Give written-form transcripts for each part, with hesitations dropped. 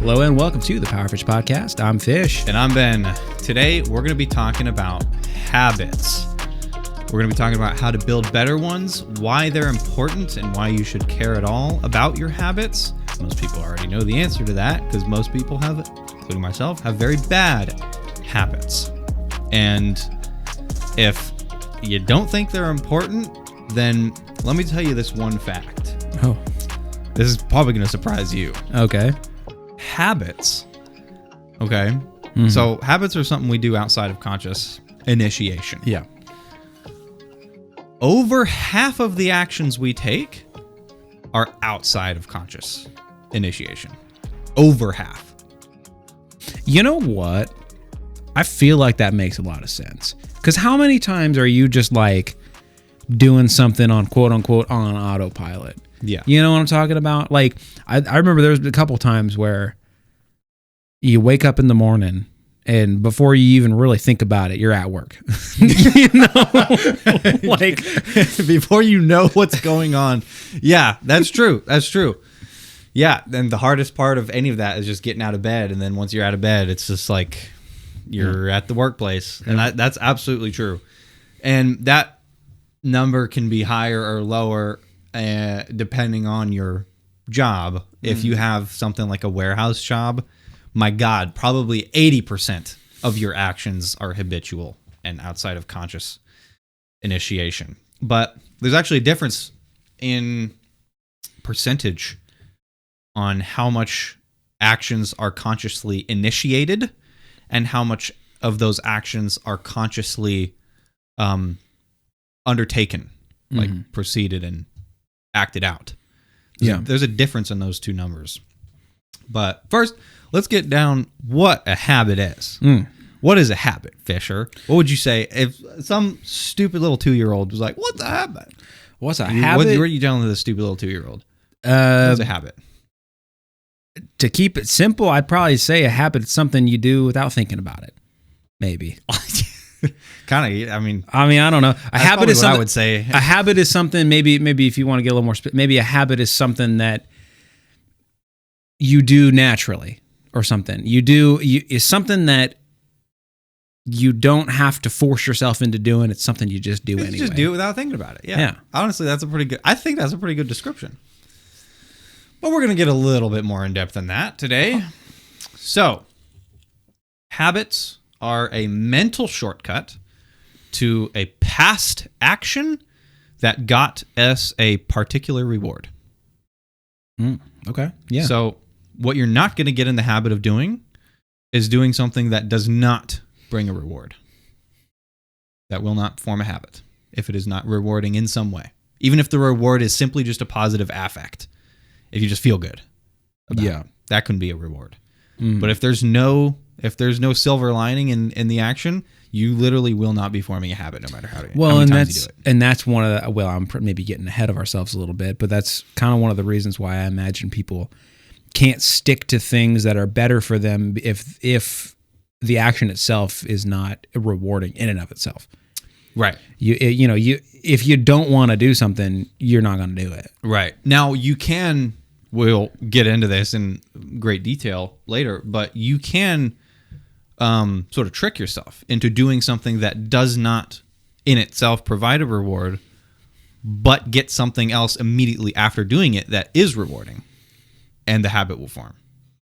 Hello and welcome to the Powerfish Podcast. I'm Fish. And I'm Ben. Today, we're going to be talking about habits. We're going to be talking about how to build better ones, why they're important, and why you should care at all about your habits. Most people already know the answer to that because most people have, including myself, have very bad habits. And if you don't think they're important, then let me tell you this one fact. Oh, This is probably going to surprise you. okay. Habits. Okay. So habits are something we do outside of conscious initiation. Yeah. Over half of the actions we take are outside of conscious initiation. Over half. You know what? I feel like that makes a lot of sense. Because how many times are you just like doing something on quote unquote on autopilot? Yeah. You know what I'm talking about? Like, I remember there was a couple times where you wake up in the morning and before you even really think about it, you're at work. You know? Like, Before you know what's going on. Yeah, that's true. That's true. Yeah. Then the hardest part of any of that is just getting out of bed. And then once you're out of bed, it's just like you're at the workplace. And that's absolutely true. And that number can be higher or lower depending on your job. If you have something like a warehouse job, my God, probably 80% of your actions are habitual and outside of conscious initiation. But there's actually a difference in percentage on how much actions are consciously initiated and how much of those actions are consciously undertaken, like proceeded and acted out. There's a difference in those two numbers. But first, let's get down what a habit is. What is a habit, Fisher? What would you say if some stupid little 2-year-old was like, what's a habit? what's a What habit? are you telling this stupid little 2-year-old? What's a habit? To keep it simple, I'd probably say a habit is something you do without thinking about it. Maybe. Kind of, I mean, I don't know. A habit is what something I would say. A habit is something. Maybe if you want to get a little more, maybe a habit is something that you do naturally, or something is something that you don't have to force yourself into doing. It's something you just do anyway. You just do it without thinking about it. Yeah. Honestly, I think that's a pretty good description. But we're going to get a little bit more in depth than that today. So, habits are a mental shortcut to a past action that got us a particular reward. Okay. Yeah. So, what you're not going to get in the habit of doing is doing something that does not bring a reward. That will not form a habit if it is not rewarding in some way. Even if the reward is simply just a positive affect. If you just feel good about it, that can be a reward. But if there's no silver lining in the action, you literally will not be forming a habit no matter how many times you do it. And that's one of the, well, I'm maybe getting ahead of ourselves a little bit, but that's kind of one of the reasons why I imagine people can't stick to things that are better for them if the action itself is not rewarding in and of itself. Right. If you don't want to do something, you're not going to do it. Right. Now we'll get into this in great detail later, but you can sort of trick yourself into doing something that does not in itself provide a reward, but get something else immediately after doing it that is rewarding, and the habit will form.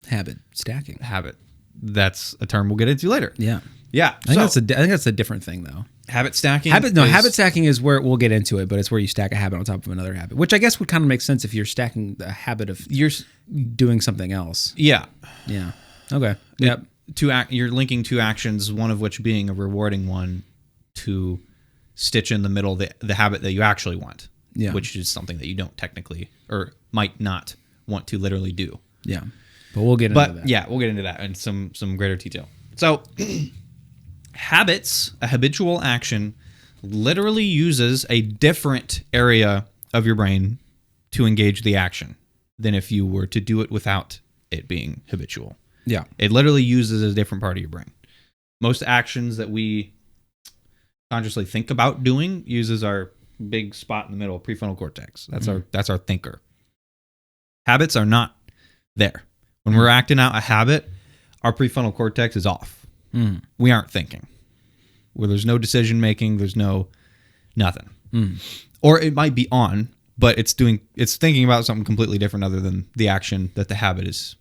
Habit stacking. Habit. That's a term we'll get into later. Yeah. Yeah. I think that's a different thing, though. Habit stacking? Habit stacking is where we'll get into it, but it's where you stack a habit on top of another habit, which I guess would kind of make sense if you're stacking the habit of you're doing something else. Yeah. Yeah. Okay. Yep. You're linking two actions, one of which being a rewarding one, to stitch in the middle the habit that you actually want, which is something that you don't technically or might not want to literally do. Yeah. But we'll get into that. Yeah, we'll get into that in some greater detail. So, habits, a habitual action, literally uses a different area of your brain to engage the action than if you were to do it without it being habitual. Yeah. It literally uses a different part of your brain. Most actions that we consciously think about doing uses our big spot in the middle, prefrontal cortex. That's our thinker. Habits are not there. When we're acting out a habit, our prefrontal cortex is off. We aren't thinking. Where there's no decision making, there's no nothing. Or it might be on, but it's thinking about something completely different other than the action that the habit is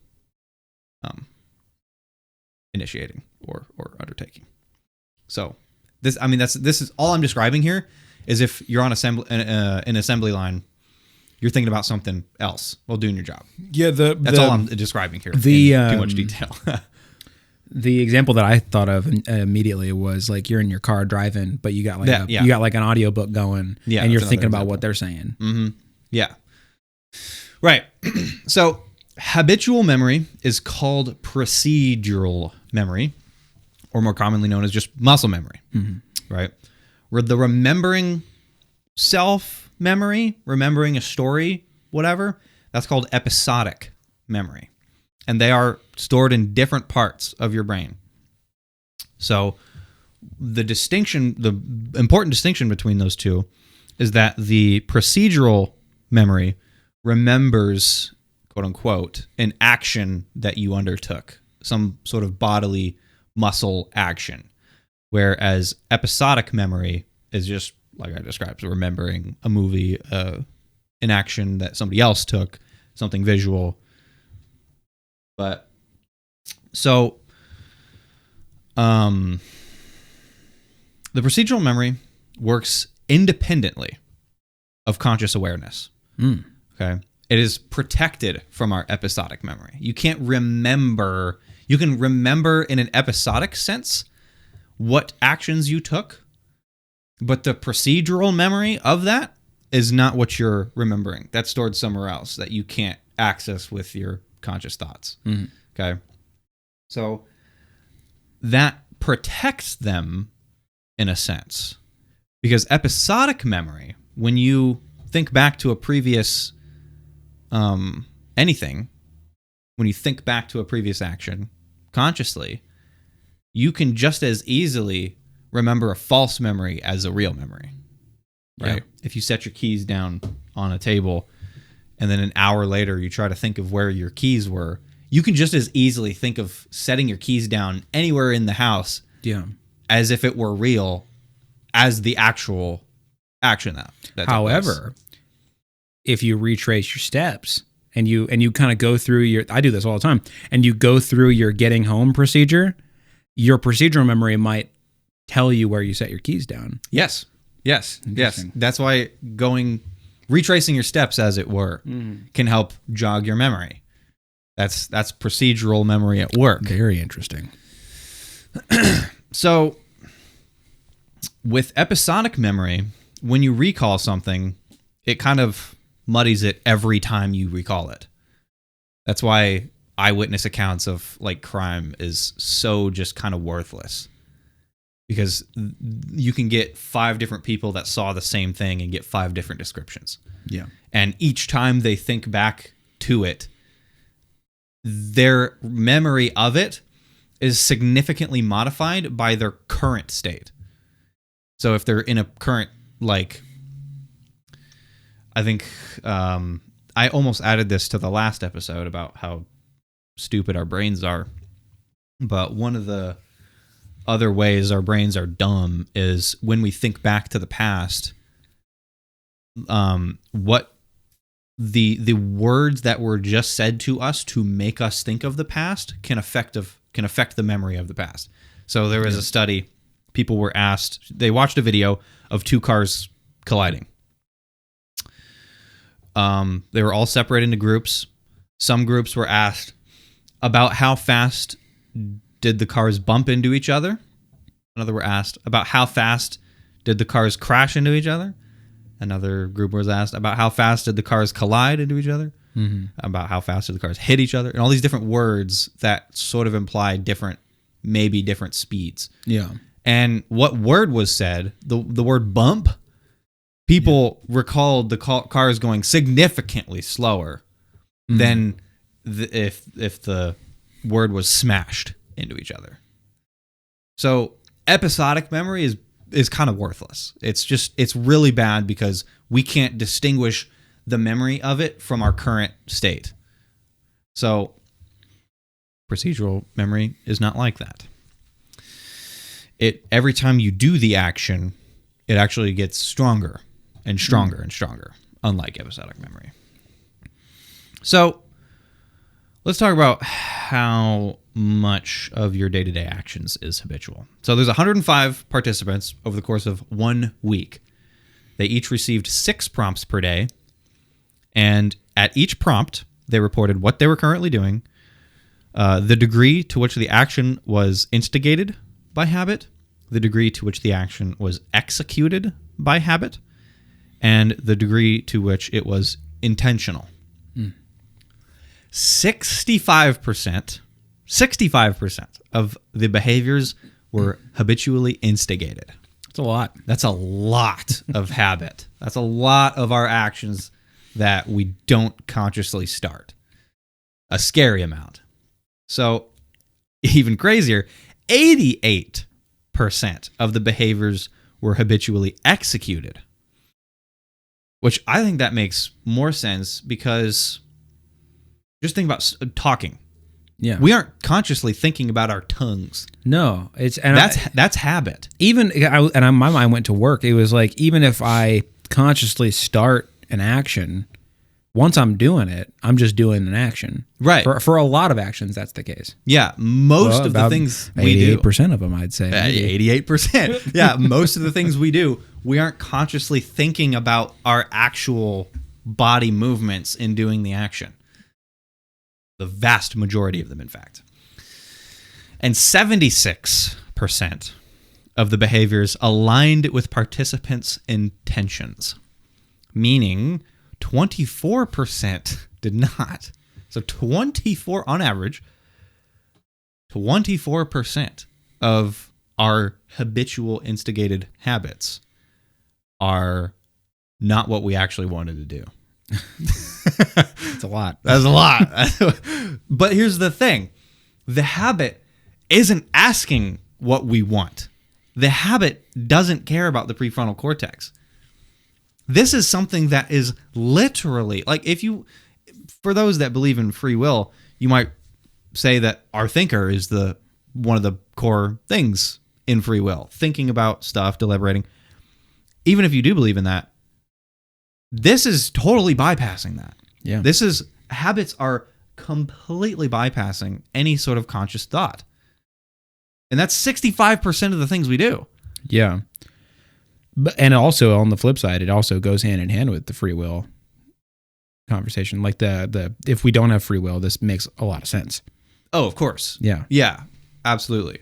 initiating or undertaking. So this is all I'm describing here is if you're on an assembly line, you're thinking about something else while doing your job. Yeah, that's all I'm describing here. Too much detail. The example that I thought of immediately was like you're in your car driving, but you got like you got like an audiobook going, and you're thinking about what they're saying. Mm-hmm. Yeah, right. So habitual memory is called procedural memory, or more commonly known as just muscle memory. Right, where the remembering self memory, remembering a story, whatever, that's called episodic memory. And they are stored in different parts of your brain. So the important distinction between those two is that the procedural memory remembers, quote unquote, an action that you undertook, some sort of bodily muscle action. Whereas episodic memory is just, like I described, remembering a movie, an action that somebody else took, something visual. But so the procedural memory works independently of conscious awareness. Okay. It is protected from our episodic memory. You can't remember. You can remember in an episodic sense what actions you took, but the procedural memory of that is not what you're remembering. That's stored somewhere else that you can't access with your conscious thoughts. Okay. So that protects them in a sense, because episodic memory, when you think back to a previous anything, when you think back to a previous action consciously, you can just as easily remember a false memory as a real memory. Right? Yeah. If you set your keys down on a table and then an hour later you try to think of where your keys were, you can just as easily think of setting your keys down anywhere in the house as if it were real as the actual action that However, if you retrace your steps and you kind of go through I do this all the time, and you go through your getting home procedure, your procedural memory might tell you where you set your keys down. Yes. That's why retracing your steps, as it were, can help jog your memory. That's procedural memory at work. Very interesting. So with episodic memory, when you recall something, it kind of muddies it every time you recall it. That's why eyewitness accounts of like crime is so just kind of worthless. Because you can get 5 different people that saw the same thing and get 5 different descriptions. Yeah. And each time they think back to it, their memory of it is significantly modified by their current state. So if they're in a current, like, I think I almost added this to the last episode about how stupid our brains are. But one of the other ways our brains are dumb is when we think back to the past, what the words that were just said to us to make us think of the past can affect the memory of the past. So there was a study, people were asked, they watched a video of 2 cars colliding. They were all separated into groups. Some groups were asked about how fast did the cars bump into each other. Another were asked about how fast did the cars crash into each other. Another group was asked about how fast did the cars collide into each other. About how fast did the cars hit each other. And all these different words that sort of imply maybe different speeds. Yeah. And what word was said, the word bump, people recalled the cars going significantly slower than if the word was smashed into each other. So episodic memory is kind of worthless. It's really bad because we can't distinguish the memory of it from our current state. So Procedural memory is not like that. Every time you do the action, it actually gets stronger and stronger and stronger, unlike episodic memory. So let's talk about how much of your day-to-day actions is habitual. So there's 105 participants over the course of 1 week. They each received 6 prompts per day, and at each prompt, they reported what they were currently doing, the degree to which the action was instigated by habit, the degree to which the action was executed by habit, and the degree to which it was intentional. 65% of the behaviors were habitually instigated. That's a lot. That's a lot of habit. That's a lot of our actions that we don't consciously start. A scary amount. So, even crazier, 88% of the behaviors were habitually executed. Which I think that makes more sense because just think about talking. Yeah. We aren't consciously thinking about our tongues. No, That's habit. My mind went to work. It was like, even if I consciously start an action, once I'm doing it, I'm just doing an action. Right. For a lot of actions, that's the case. Yeah. Most of the things we do. 88% of them, I'd say. 88%. Yeah. Most of the things we do, we aren't consciously thinking about our actual body movements in doing the action. The vast majority of them, in fact. And 76% of the behaviors aligned with participants' intentions, meaning 24% did not. So 24, on average, 24% of our habitual instigated habits are not what we actually wanted to do. It's a lot. That's a lot. But here's the thing. The habit isn't asking what we want. The habit doesn't care about the prefrontal cortex. This is something that is literally, like, for those that believe in free will, you might say that our thinker is one of the core things in free will. Thinking about stuff, deliberating. Even if you do believe in that, this is totally bypassing that. Yeah. Habits are completely bypassing any sort of conscious thought. And that's 65% of the things we do. Yeah. And also, on the flip side, it also goes hand in hand with the free will conversation. Like if we don't have free will, this makes a lot of sense. Oh, of course. Yeah. Yeah, absolutely.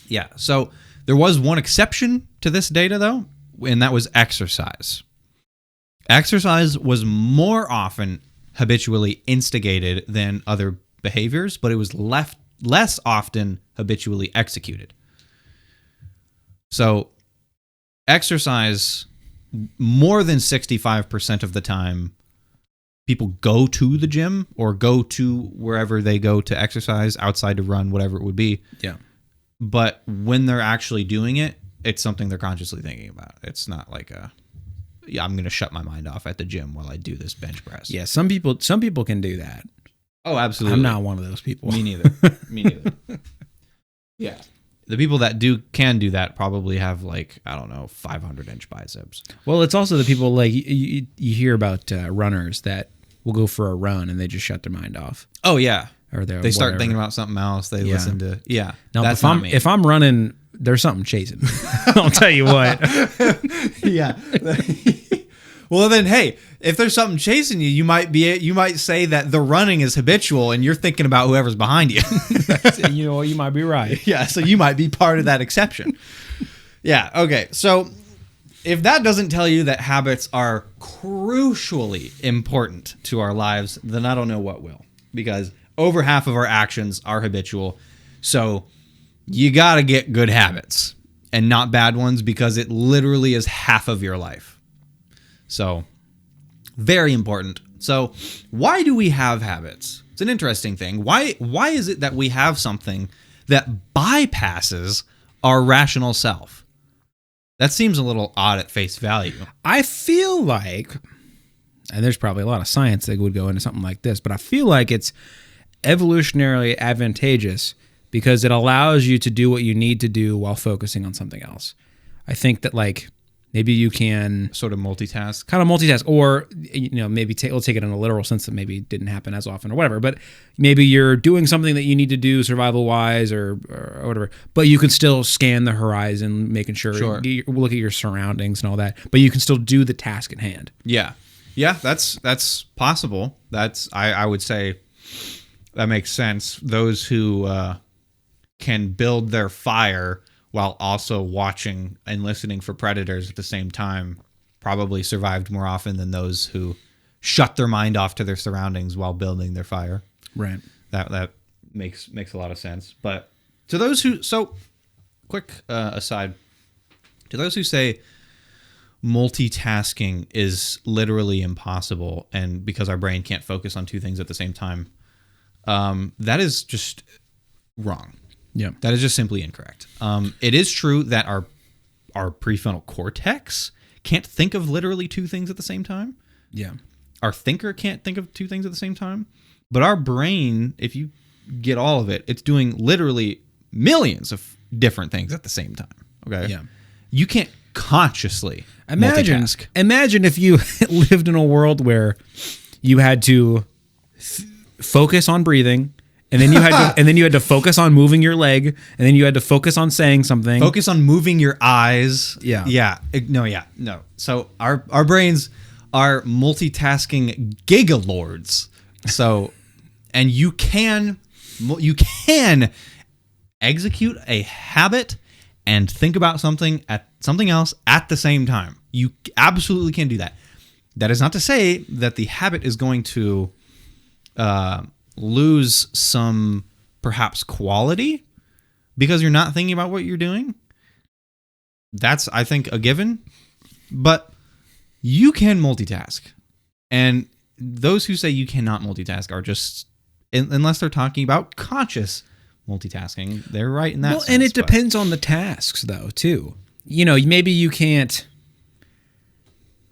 Yeah. So there was one exception to this data, though, and that was exercise. Exercise was more often habitually instigated than other behaviors, but it was less often habitually executed. So exercise, more than 65% of the time, people go to the gym or go to wherever they go to exercise, outside to run, whatever it would be. Yeah. But when they're actually doing it, it's something they're consciously thinking about. It's not like I'm going to shut my mind off at the gym while I do this bench press. Yeah, some people can do that. Oh, absolutely. I'm not one of those people. Me neither. Yeah. The people that can do that probably have, like, I don't know, 500-inch biceps. Well, it's also the people, like, you hear about runners that will go for a run and they just shut their mind off. Oh, yeah. Or they start thinking about something else. They listen to, Now, that's not me. If I'm running, there's something chasing me. I'll tell you what. Yeah. Well, then, hey, if there's something chasing you, you might say that the running is habitual and you're thinking about whoever's behind you. You know, you might be right. Yeah, so you might be part of that exception. Yeah, okay. So if that doesn't tell you that habits are crucially important to our lives, then I don't know what will. Because over half of our actions are habitual. So you got to get good habits and not bad ones, because it literally is half of your life. So, very important. So, why do we have habits? It's an interesting thing. Why is it that we have something that bypasses our rational self? That seems a little odd at face value. I feel like, and there's probably a lot of science that would go into something like this, but I feel like it's evolutionarily advantageous because it allows you to do what you need to do while focusing on something else. I think that like maybe you can Sort of multitask. kind of multitask, or maybe we'll take it in a literal sense that maybe it didn't happen as often or whatever. But maybe you're doing something that you need to do survival wise or whatever, but you can still scan the horizon, making sure you look at your surroundings and all that. But you can still do the task at hand. Yeah. That's possible. I would say that makes sense. Those who can build their fire while also watching and listening for predators at the same time probably survived more often than those who shut their mind off to their surroundings while building their fire. Right. That makes a lot of sense. But to those who, so quick aside, to those who say multitasking is literally impossible and because our brain can't focus on two things at the same time, that is just wrong. Yeah. That is just simply incorrect. It is true that our prefrontal cortex can't think of literally two things at the same time. Yeah. Our thinker can't think of two things at the same time. But our brain, if you get all of it, it's doing literally millions of different things at the same time. Okay? Yeah. You can't consciously multitask. Imagine if you lived in a world where you had to focus on breathing, and then you had to focus on moving your leg, and then you had to focus on saying something. Focus on moving your eyes. Yeah. Yeah. No. So our brains are multitasking gigalords. So, and you can execute a habit and think about something else at the same time. You absolutely can do that. That is not to say that the habit is going to lose some perhaps quality because you're not thinking about what you're doing. That's, I think, a given. But you can multitask. And those who say you cannot multitask are just, unless they're talking about conscious multitasking, they're right in that sense. And it depends on the tasks, though, too. Maybe you can't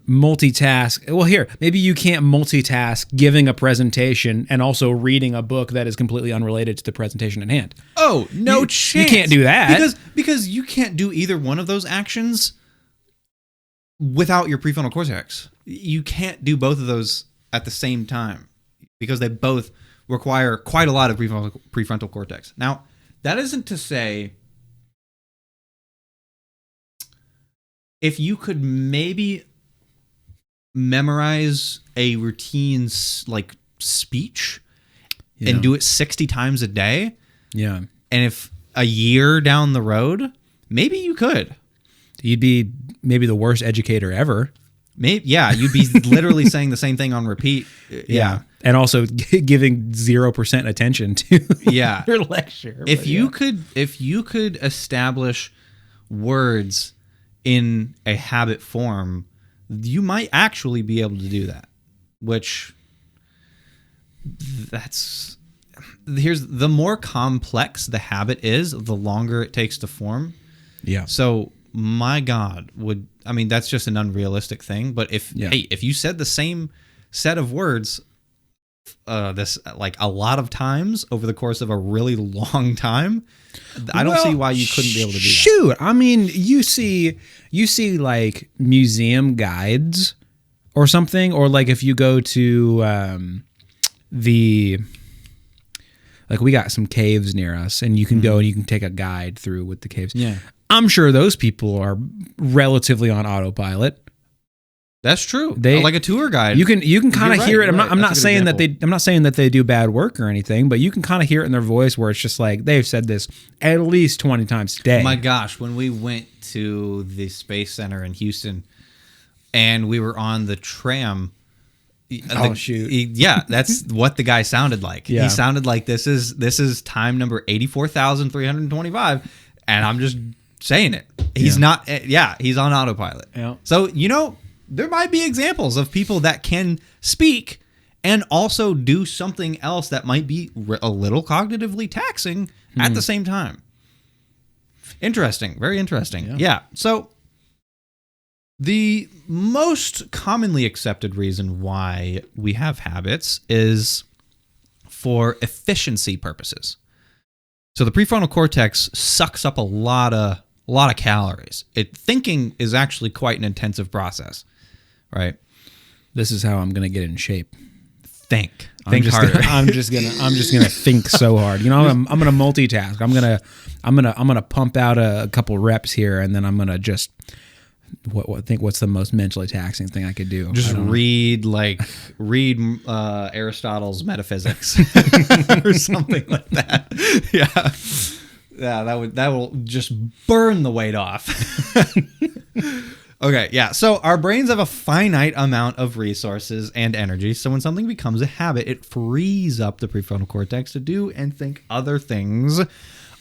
multitask. Well, maybe you can't multitask giving a presentation and also reading a book that is completely unrelated to the presentation at hand. Oh, no chance. You can't do that. Because you can't do either one of those actions without your prefrontal cortex. You can't do both of those at the same time because they both require quite a lot of prefrontal cortex. Now, that isn't to say if you could maybe memorize a routine like speech and do it 60 times a day. Yeah. And if a year down the road, maybe you could. You'd be maybe the worst educator ever. Maybe, yeah, you'd be literally saying the same thing on repeat. Yeah. And also giving 0% attention to your lecture. If you could establish words in a habit form, you might actually be able to do that. Here's the more complex the habit is, the longer it takes to form. Yeah. So my God, that's just an unrealistic thing. But if you said the same set of words, this like a lot of times over the course of a really long time, I don't see why you couldn't be able to do that. Shoot, I mean, you see like museum guides or something, or like if you go to like we got some caves near us, and you can go and you can take a guide through with the caves. Yeah. I'm sure those people are relatively on autopilot. That's true. Like a tour guide. You can kind of hear it. I'm not saying example. I'm not saying that they do bad work or anything, but you can kind of hear it in their voice where it's just like they've said this at least 20 times today. My gosh, when we went to the Space Center in Houston and we were on the tram. Shoot. That's what the guy sounded like. Yeah. He sounded like this is time number 84,325, and I'm just saying it. He's not. Yeah, he's on autopilot. Yeah. So there might be examples of people that can speak and also do something else that might be a little cognitively taxing at the same time. Interesting. Very interesting. Yeah. So the most commonly accepted reason why we have habits is for efficiency purposes. So the prefrontal cortex sucks up a lot of calories. Thinking is actually quite an intensive process, right? This is how I'm gonna get in shape. Think I'm harder. I'm just gonna think so hard. You know, I'm gonna multitask. I'm gonna pump out a couple reps here, and then I'm gonna just what's the most mentally taxing thing I could do? Just read Aristotle's Metaphysics or something like that. Yeah, that will just burn the weight off. Okay, yeah. So our brains have a finite amount of resources and energy. So when something becomes a habit, it frees up the prefrontal cortex to do and think other things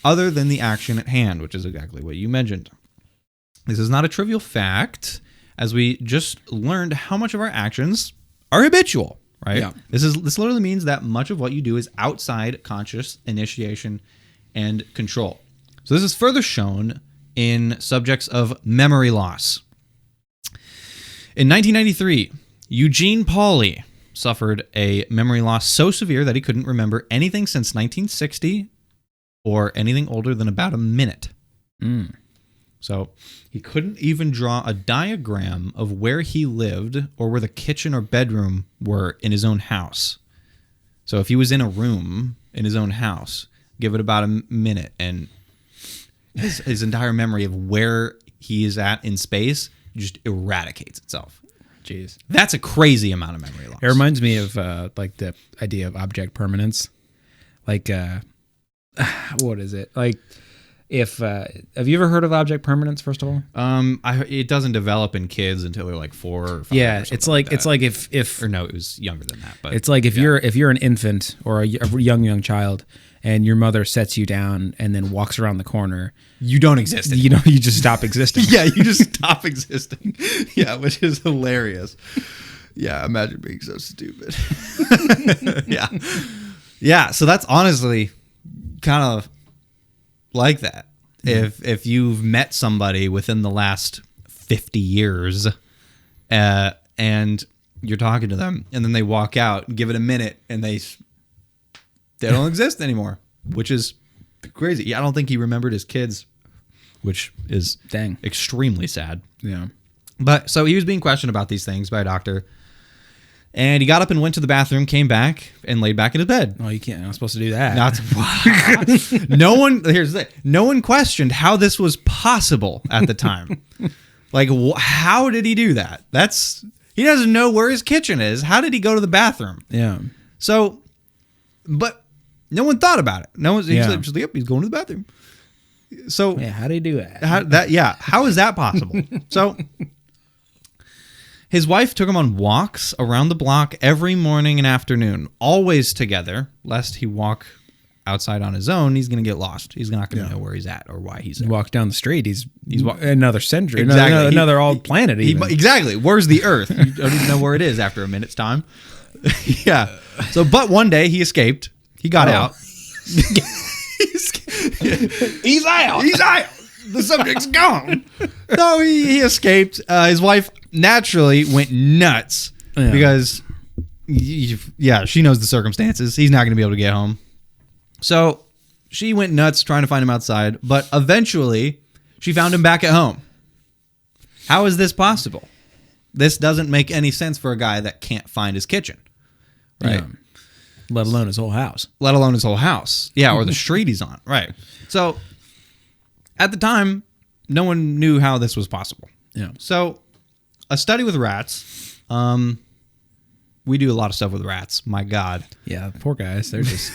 other than the action at hand, which is exactly what you mentioned. This is not a trivial fact, as we just learned how much of our actions are habitual, right? Yeah. This literally means that much of what you do is outside conscious initiation and control. So this is further shown in subjects of memory loss. In 1993, Eugene Pauly suffered a memory loss so severe that he couldn't remember anything since 1960 or anything older than about a minute. So he couldn't even draw a diagram of where he lived or where the kitchen or bedroom were in his own house. So if he was in a room in his own house, give it about a minute, and his entire memory of where he is at in space just eradicates itself. Jeez. That's a crazy amount of memory loss. It reminds me of like the idea of object permanence. Like, what is it? Like, if have you ever heard of object permanence? First of all, it doesn't develop in kids until they're like 4 or 5. yeah, or it's like that. it's like if or no, it was younger than that. But it's like if you're an infant or a young child, and your mother sets you down and then walks around the corner, you don't exist anymore. you know, you just stop existing. Yeah, you just stop existing. Yeah, which is hilarious. Yeah, imagine being so stupid. Yeah. Yeah, so that's honestly kind of like that. If you've met somebody within the last 50 years and you're talking to them and then they walk out, give it a minute, and they don't exist anymore, which is crazy. Yeah, I don't think he remembered his kids, which is extremely sad. Yeah. But so he was being questioned about these things by a doctor, and he got up and went to the bathroom, came back, and laid back in his bed. Oh, you can't. You're not supposed to do that. Here's the thing. No one questioned how this was possible at the time. Like, how did he do that? He doesn't know where his kitchen is. How did he go to the bathroom? Yeah. So, but no one thought about it. No one's just like, yep, he's going to the bathroom. So yeah, how do you do that? How is that possible? So his wife took him on walks around the block every morning and afternoon, always together, lest he walk outside on his own. He's going to get lost. He's not going to know where he's at or why he's there. He walks down the street. He's another century, Exactly. another old planet. Exactly. Where's the Earth? You don't even know where it is after a minute's time. Yeah. So, but one day he escaped. He got out. He's out. He's out. The subject's gone. No, he escaped. His wife naturally went nuts because, she knows the circumstances. He's not going to be able to get home. So she went nuts trying to find him outside, but eventually she found him back at home. How is this possible? This doesn't make any sense for a guy that can't find his kitchen, right? Yeah. Let alone his whole house. Let alone his whole house. Yeah, or the street he's on. Right. So at the time, no one knew how this was possible. Yeah. So a study with rats. We do a lot of stuff with rats. My God. Yeah, poor guys. They're just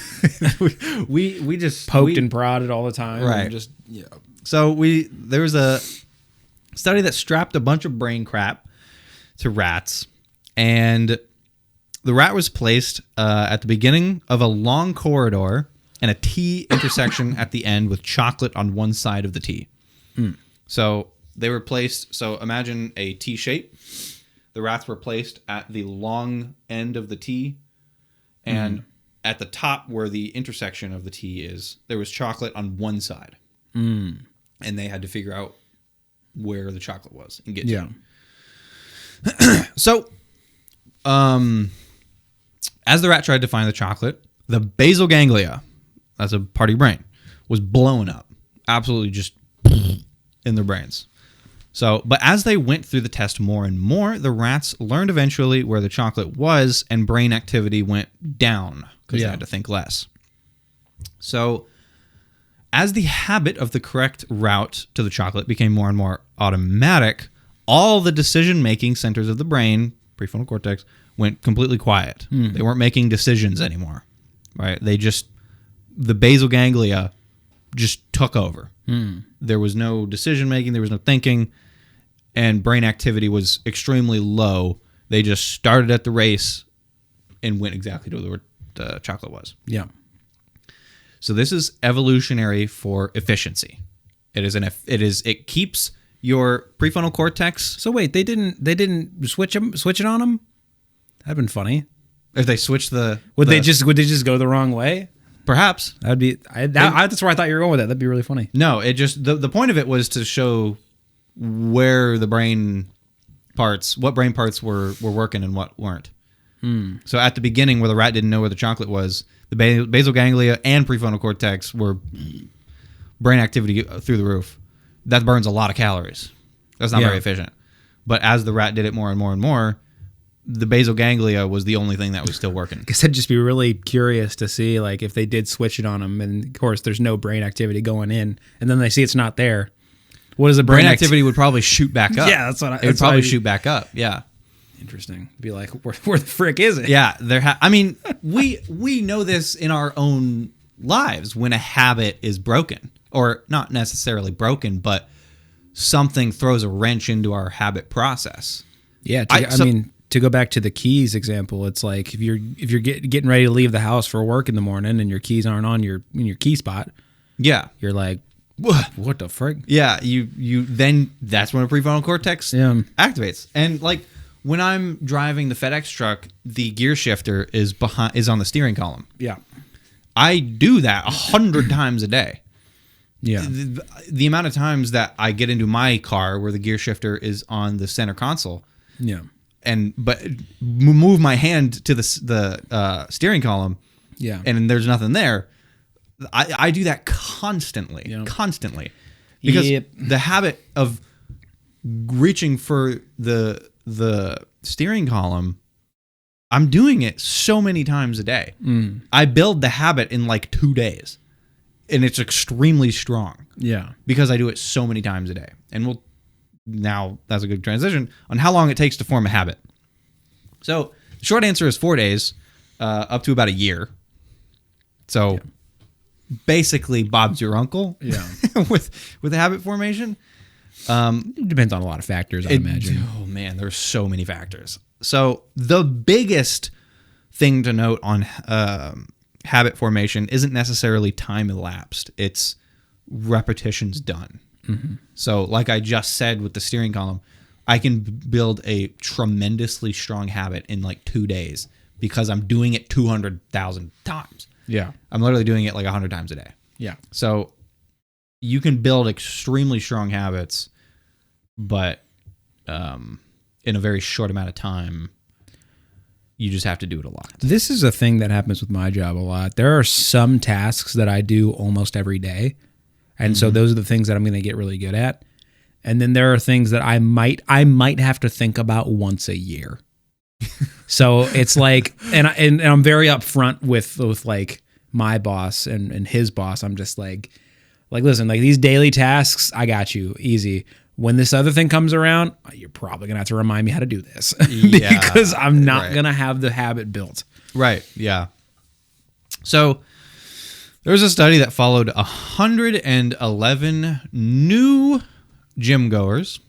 we just poked and prodded all the time. Right. And just So there was a study that strapped a bunch of brain crap to rats, and the rat was placed at the beginning of a long corridor and a T intersection at the end with chocolate on one side of the T. So they were placed. So imagine a T shape. The rats were placed at the long end of the T, and at the top where the intersection of the T is, there was chocolate on one side. And they had to figure out where the chocolate was and get to it. So, as the rat tried to find the chocolate, the basal ganglia, that's a part of your brain, was blown up. Absolutely just in their brains. So, but as they went through the test more and more, the rats learned eventually where the chocolate was, and brain activity went down because they had to think less. So, as the habit of the correct route to the chocolate became more and more automatic, all the decision-making centers of the brain, prefrontal cortex, went completely quiet. They weren't making decisions anymore, right? The basal ganglia just took over. There was no decision-making, there was no thinking, and brain activity was extremely low. They just started at the race and went exactly to where the chocolate was. Yeah. So this is evolutionary for efficiency. It keeps your prefrontal cortex. So wait, they didn't switch it on them? That'd been funny. If they switch the, Would they just go the wrong way? perhaps That'd be that's where I thought you were going with that. That'd be really funny. no. It just the point of it was to show where the what brain parts were working and what weren't. So at the beginning, where the rat didn't know where the chocolate was, the basal ganglia and prefrontal cortex were brain activity through the roof. That burns a lot of calories. That's not very efficient. But as the rat did it more and more and more, the basal ganglia was the only thing that was still working. I guess I'd just be really curious to see like if they did switch it on them, and of course there's no brain activity going in, and then they see it's not there. What is the Brain activity would probably shoot back up. Yeah, that's what it would probably shoot back up. Yeah. Interesting. Be like, where the frick is it? Yeah, I mean, we know this in our own lives when a habit is broken, or not necessarily broken, but something throws a wrench into our habit process. Yeah, to go back to the keys example, it's like if you're getting ready to leave the house for work in the morning and your keys aren't on in your key spot, yeah, you're like, what the frick? Yeah, you then that's when a prefrontal cortex activates. And like when I'm driving the FedEx truck, the gear shifter is on the steering column. Yeah. I do that 100 times a day. Yeah. The amount of times that I get into my car where the gear shifter is on the center console. Yeah. But move my hand to the steering column. Yeah. And there's nothing there. I do that constantly, because the habit of reaching for the steering column, I'm doing it so many times a day. I build the habit in like 2 days, and it's extremely strong. Yeah, because I do it so many times a day. And now that's a good transition on how long it takes to form a habit. So the short answer is 4 days, up to about a year. So basically, Bob's your uncle. Yeah, with the habit formation. It depends on a lot of factors, I imagine. Oh man, there's so many factors. So the biggest thing to note on habit formation isn't necessarily time elapsed. It's repetitions done. Mm-hmm. So like I just said with the steering column, I can build a tremendously strong habit in like 2 days because I'm doing it 200,000 times. Yeah. I'm literally doing it like 100 times a day. Yeah. So you can build extremely strong habits, but in a very short amount of time, you just have to do it a lot. This is a thing that happens with my job a lot. There are some tasks that I do almost every day. And so those are the things that I'm going to get really good at. And then there are things that I might have to think about once a year. So it's like, and I'm very upfront with like my boss and his boss. I'm just like, listen, like these daily tasks, I got you, easy. When this other thing comes around, you're probably gonna have to remind me how to do this because I'm not gonna have the habit built. Right. Yeah. So there was a study that followed 111 new gym goers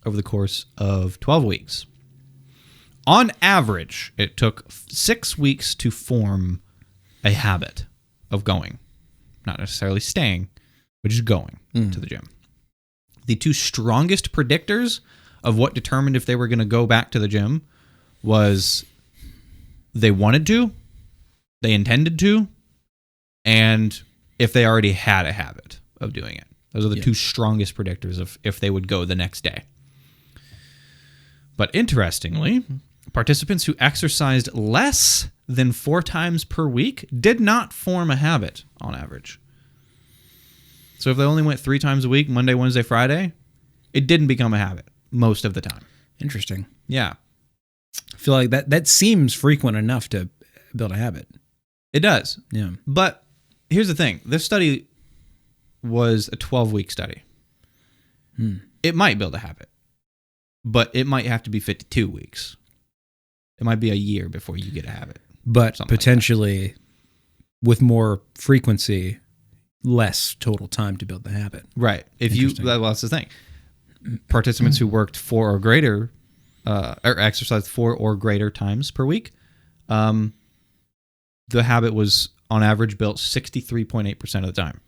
over the course of 12 weeks. On average, it took 6 weeks to form a habit of going, not necessarily staying, but just going to the gym. The two strongest predictors of what determined if they were going to go back to the gym was they wanted to, they intended to, and if they already had a habit of doing it. Those are the two strongest predictors of if they would go the next day. But interestingly, Participants who exercised less than 4 times per week did not form a habit on average. So if they only went 3 times a week, Monday, Wednesday, Friday, it didn't become a habit most of the time. Interesting. Yeah, I feel like that seems frequent enough to build a habit. it does. Yeah. But here's the thing. This study was a 12-week study. It might build a habit, but it might have to be 52 weeks. It might be a year before you get a habit. But Something like potentially with more frequency, less total time to build the habit. Right. If you, Interesting. well, that's the thing. Participants who worked 4 or greater, or exercised 4 or greater times per week, the habit was on average built 63.8% of the time.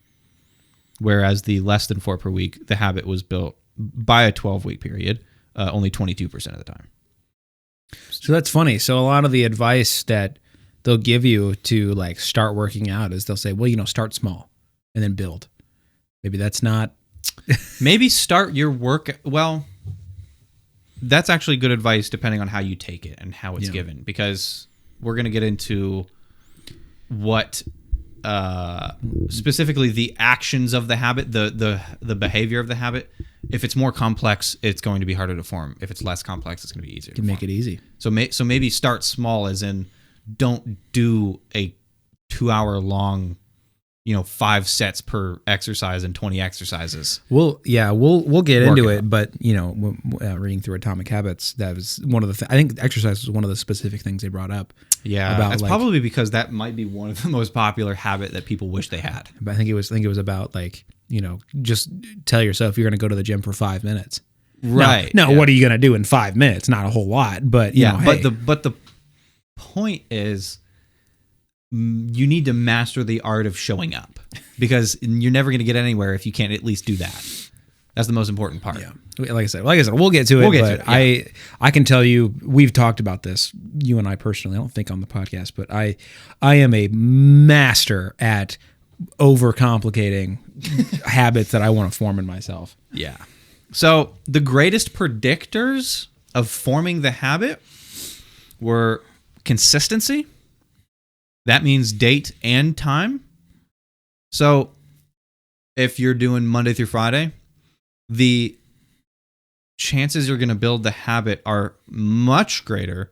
Whereas the less than 4 per week, the habit was built by a 12-week period, only 22% of the time. So that's funny. So a lot of the advice that they'll give you to like start working out is they'll say, well, start small and then build. Maybe that's not. Maybe start your work. Well, that's actually good advice depending on how you take it and how it's given, because we're going to get into what specifically the actions of the habit, the behavior of the habit. If it's more complex, it's going to be harder to form. If it's less complex, it's going to be easier. Can make it easy. So maybe start small, as in don't do a 2-hour long, 5 sets per exercise and 20 exercises. We'll get Work into it it, but reading through Atomic Habits, that was one of the. I think exercise was one of the specific things they brought up. Yeah, about that's like, probably because that might be one of the most popular habit that people wish they had. But I think it was about like just tell yourself you're going to go to the gym for 5 minutes. Right. Now, what are you going to do in 5 minutes? Not a whole lot, but but the point is, you need to master the art of showing up, because you're never going to get anywhere if you can't at least do that. That's the most important part. Yeah. Like I said, we'll get to it. We'll get but to it, yeah. I can tell you, we've talked about this, you and I personally. I don't think on the podcast, but I am a master at overcomplicating habits that I want to form in myself. Yeah. So the greatest predictors of forming the habit were consistency. That means date and time. So if you're doing Monday through Friday, the chances you're going to build the habit are much greater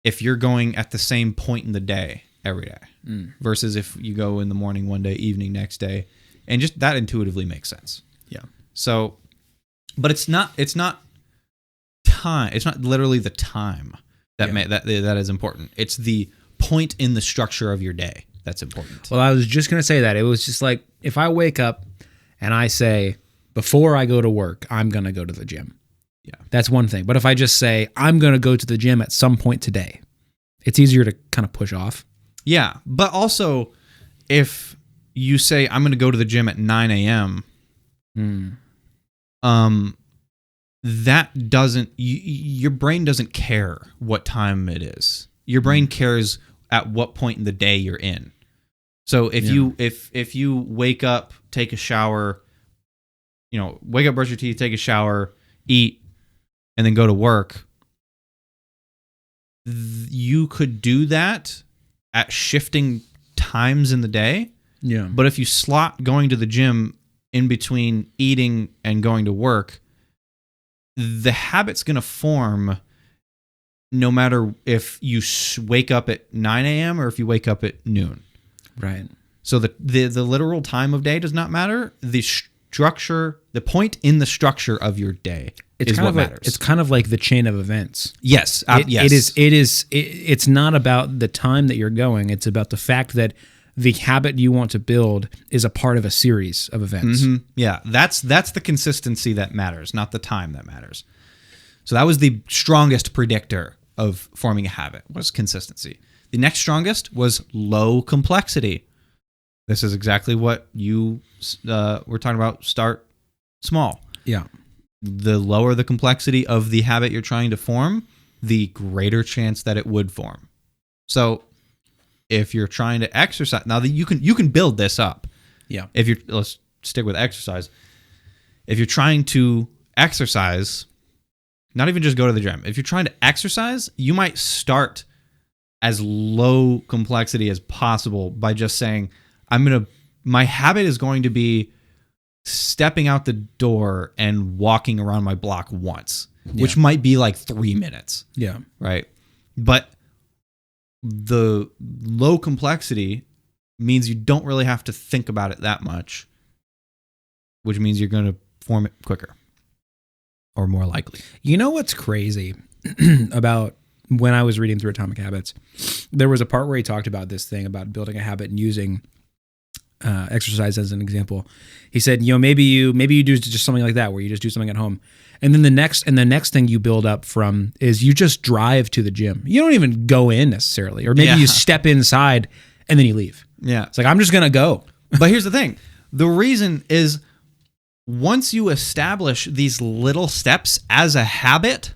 if you're going at the same point in the day every day versus if you go in the morning one day, evening next day. And just that intuitively makes sense. Yeah. So, but it's not time. It's not literally the time that is important. It's the point in the structure of your day that's important. Well, I was just going to say that. It was just like, if I wake up and I say, before I go to work, I'm going to go to the gym. Yeah. That's one thing. But if I just say, I'm going to go to the gym at some point today, it's easier to kind of push off. Yeah. But also, if you say, I'm going to go to the gym at 9 a.m., that doesn't, your brain doesn't care what time it is. Your brain cares at what point in the day you're in. So if you wake up, take a shower, wake up, brush your teeth, take a shower, eat, and then go to work, you could do that at shifting times in the day. Yeah. But if you slot going to the gym in between eating and going to work, the habit's going to form no matter if you wake up at 9 a.m. or if you wake up at noon. Right. So the literal time of day does not matter. The structure, the point in the structure of your day is what matters. It's kind of like the chain of events. Yes. Yes. It's not about the time that you're going. It's about the fact that the habit you want to build is a part of a series of events. Mm-hmm. Yeah. That's the consistency that matters, not the time that matters. So that was the strongest predictor of forming a habit, was consistency. The next strongest was low complexity. This is exactly what you were talking about. Start small. Yeah. The lower the complexity of the habit you're trying to form, the greater chance that it would form. So if you're trying to exercise, now that you can build this up. Yeah. Let's stick with exercise. If you're trying to exercise not even just go to the gym. If you're trying to exercise, you might start as low complexity as possible by just saying, my habit is going to be stepping out the door and walking around my block once, which might be like 3 minutes. Yeah. Right. But the low complexity means you don't really have to think about it that much, which means you're going to form it quicker or more likely. You know what's crazy about when I was reading through Atomic Habits? There was a part where he talked about this thing about building a habit and using exercise as an example. He said, maybe you do just something like that where you just do something at home. And then the next thing you build up from is you just drive to the gym. You don't even go in necessarily, or maybe you step inside and then you leave. Yeah. It's like, I'm just going to go. But here's the thing. The reason is once you establish these little steps as a habit,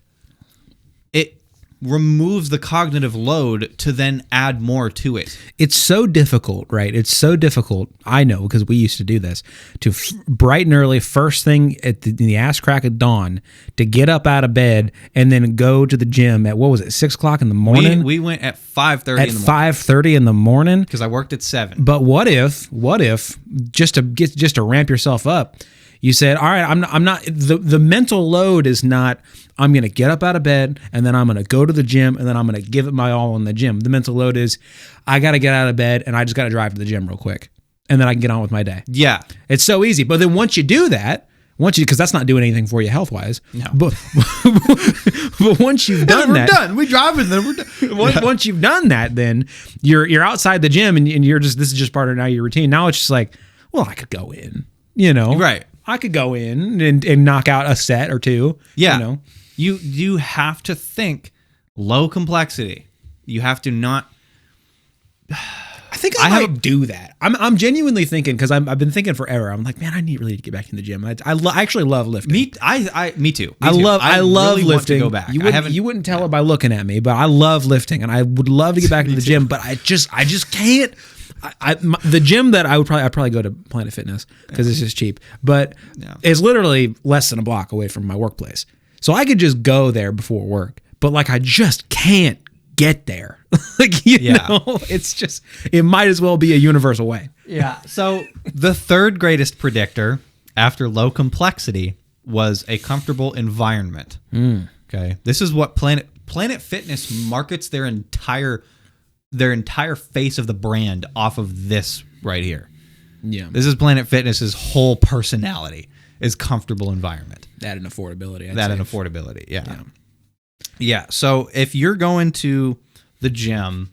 it removes the cognitive load to then add more to it. It's so difficult, right? It's so difficult. I know, because we used to do this, to bright and early, first thing in the ass crack of dawn, to get up out of bed and then go to the gym at, 6 o'clock in the morning? We went at 5:30 in the morning. At 5:30 in the morning? Because I worked at 7. But what if, just to ramp yourself up, you said, all right, I'm not, the mental load is not, I'm going to get up out of bed and then I'm going to go to the gym and then I'm going to give it my all in the gym. The mental load is, I got to get out of bed and I just got to drive to the gym real quick and then I can get on with my day. Yeah. It's so easy. But then once you do that, because that's not doing anything for you health-wise. No. But once you've done we're that. done. We drive and then we're done. Once you've done that, then you're outside the gym and you're just, this is just part of now your routine. Now it's just like, well, I could go in, Right. I could go in and knock out a set or two. Yeah. You have to think low complexity. You have to not. I think I might do that. I'm genuinely thinking, because I've been thinking forever. I'm like, man, I need really to get back in the gym. I actually love lifting. Me too. I love really lifting. Want to go back. You wouldn't tell it by looking at me, but I love lifting and I would love to get back into the gym, but I just can't. The gym that I'd probably go to Planet Fitness because it's just cheap, but it's literally less than a block away from my workplace. So I could just go there before work, but like I just can't get there. It's just, it might as well be a universal way. Yeah. So the third greatest predictor after low complexity was a comfortable environment. Okay. This is what Planet Fitness markets their entire face of the brand off of this right here. Yeah. This is Planet Fitness's whole personality is comfortable environment. That and affordability. Affordability. Yeah. Yeah. So if you're going to the gym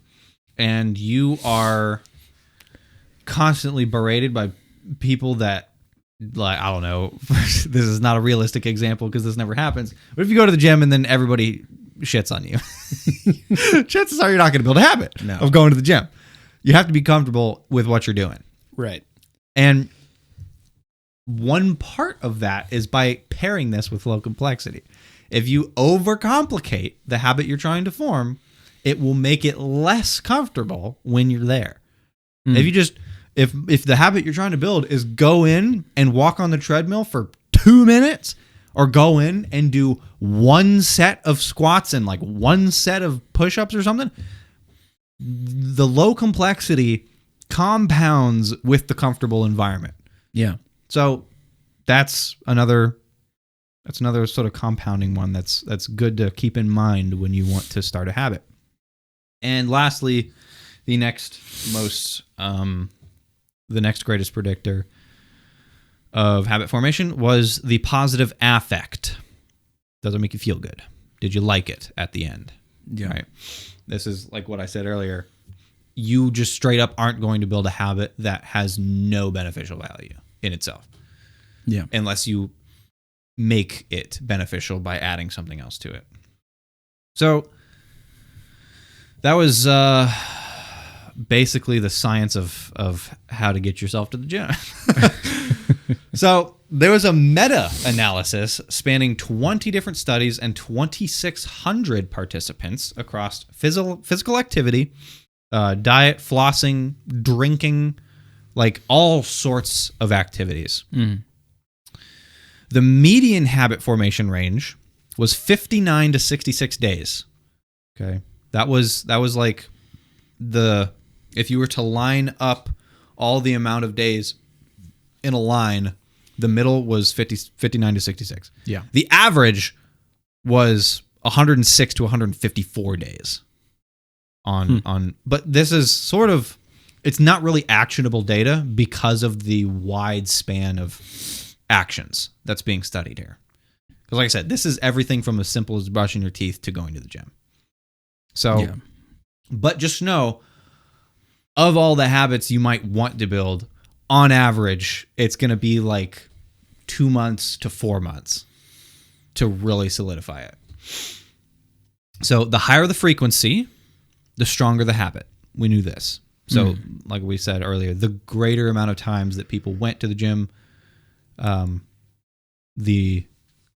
and you are constantly berated by people that, like, I don't know, this is not a realistic example because this never happens. But if you go to the gym and then everybody shits on you, chances are you're not going to build a habit of going to the gym. You have to be comfortable with what you're doing. Right. And one part of that is by pairing this with low complexity. If you overcomplicate the habit you're trying to form, it will make it less comfortable when you're there. If you just, if the habit you're trying to build is go in and walk on the treadmill for 2 minutes, or go in and do one set of squats and like one set of push-ups or something, the low complexity compounds with the comfortable environment. Yeah. So that's another sort of compounding one that's good to keep in mind when you want to start a habit. And lastly, the next greatest predictor of habit formation was the positive affect. Does it make you feel good? Did you like it at the end? Yeah. Right. This is like what I said earlier. You just straight up aren't going to build a habit that has no beneficial value in itself. Yeah. Unless you make it beneficial by adding something else to it. So that was basically the science of how to get yourself to the gym. So there was a meta-analysis spanning 20 different studies and 2,600 participants across physical activity, diet, flossing, drinking, like all sorts of activities. The median habit formation range was 59 to 66 days. Okay. That was like if you were to line up all the amount of days in a line, the middle was 59 to 66. Yeah. The average was 106 to 154 days on but this is sort of, it's not really actionable data because of the wide span of actions that's being studied here. Because like I said, this is everything from as simple as brushing your teeth to going to the gym. So, but just know, of all the habits you might want to build, on average, it's going to be like 2 months to 4 months to really solidify it. So the higher the frequency, the stronger the habit. We knew this. So like we said earlier, the greater amount of times that people went to the gym, the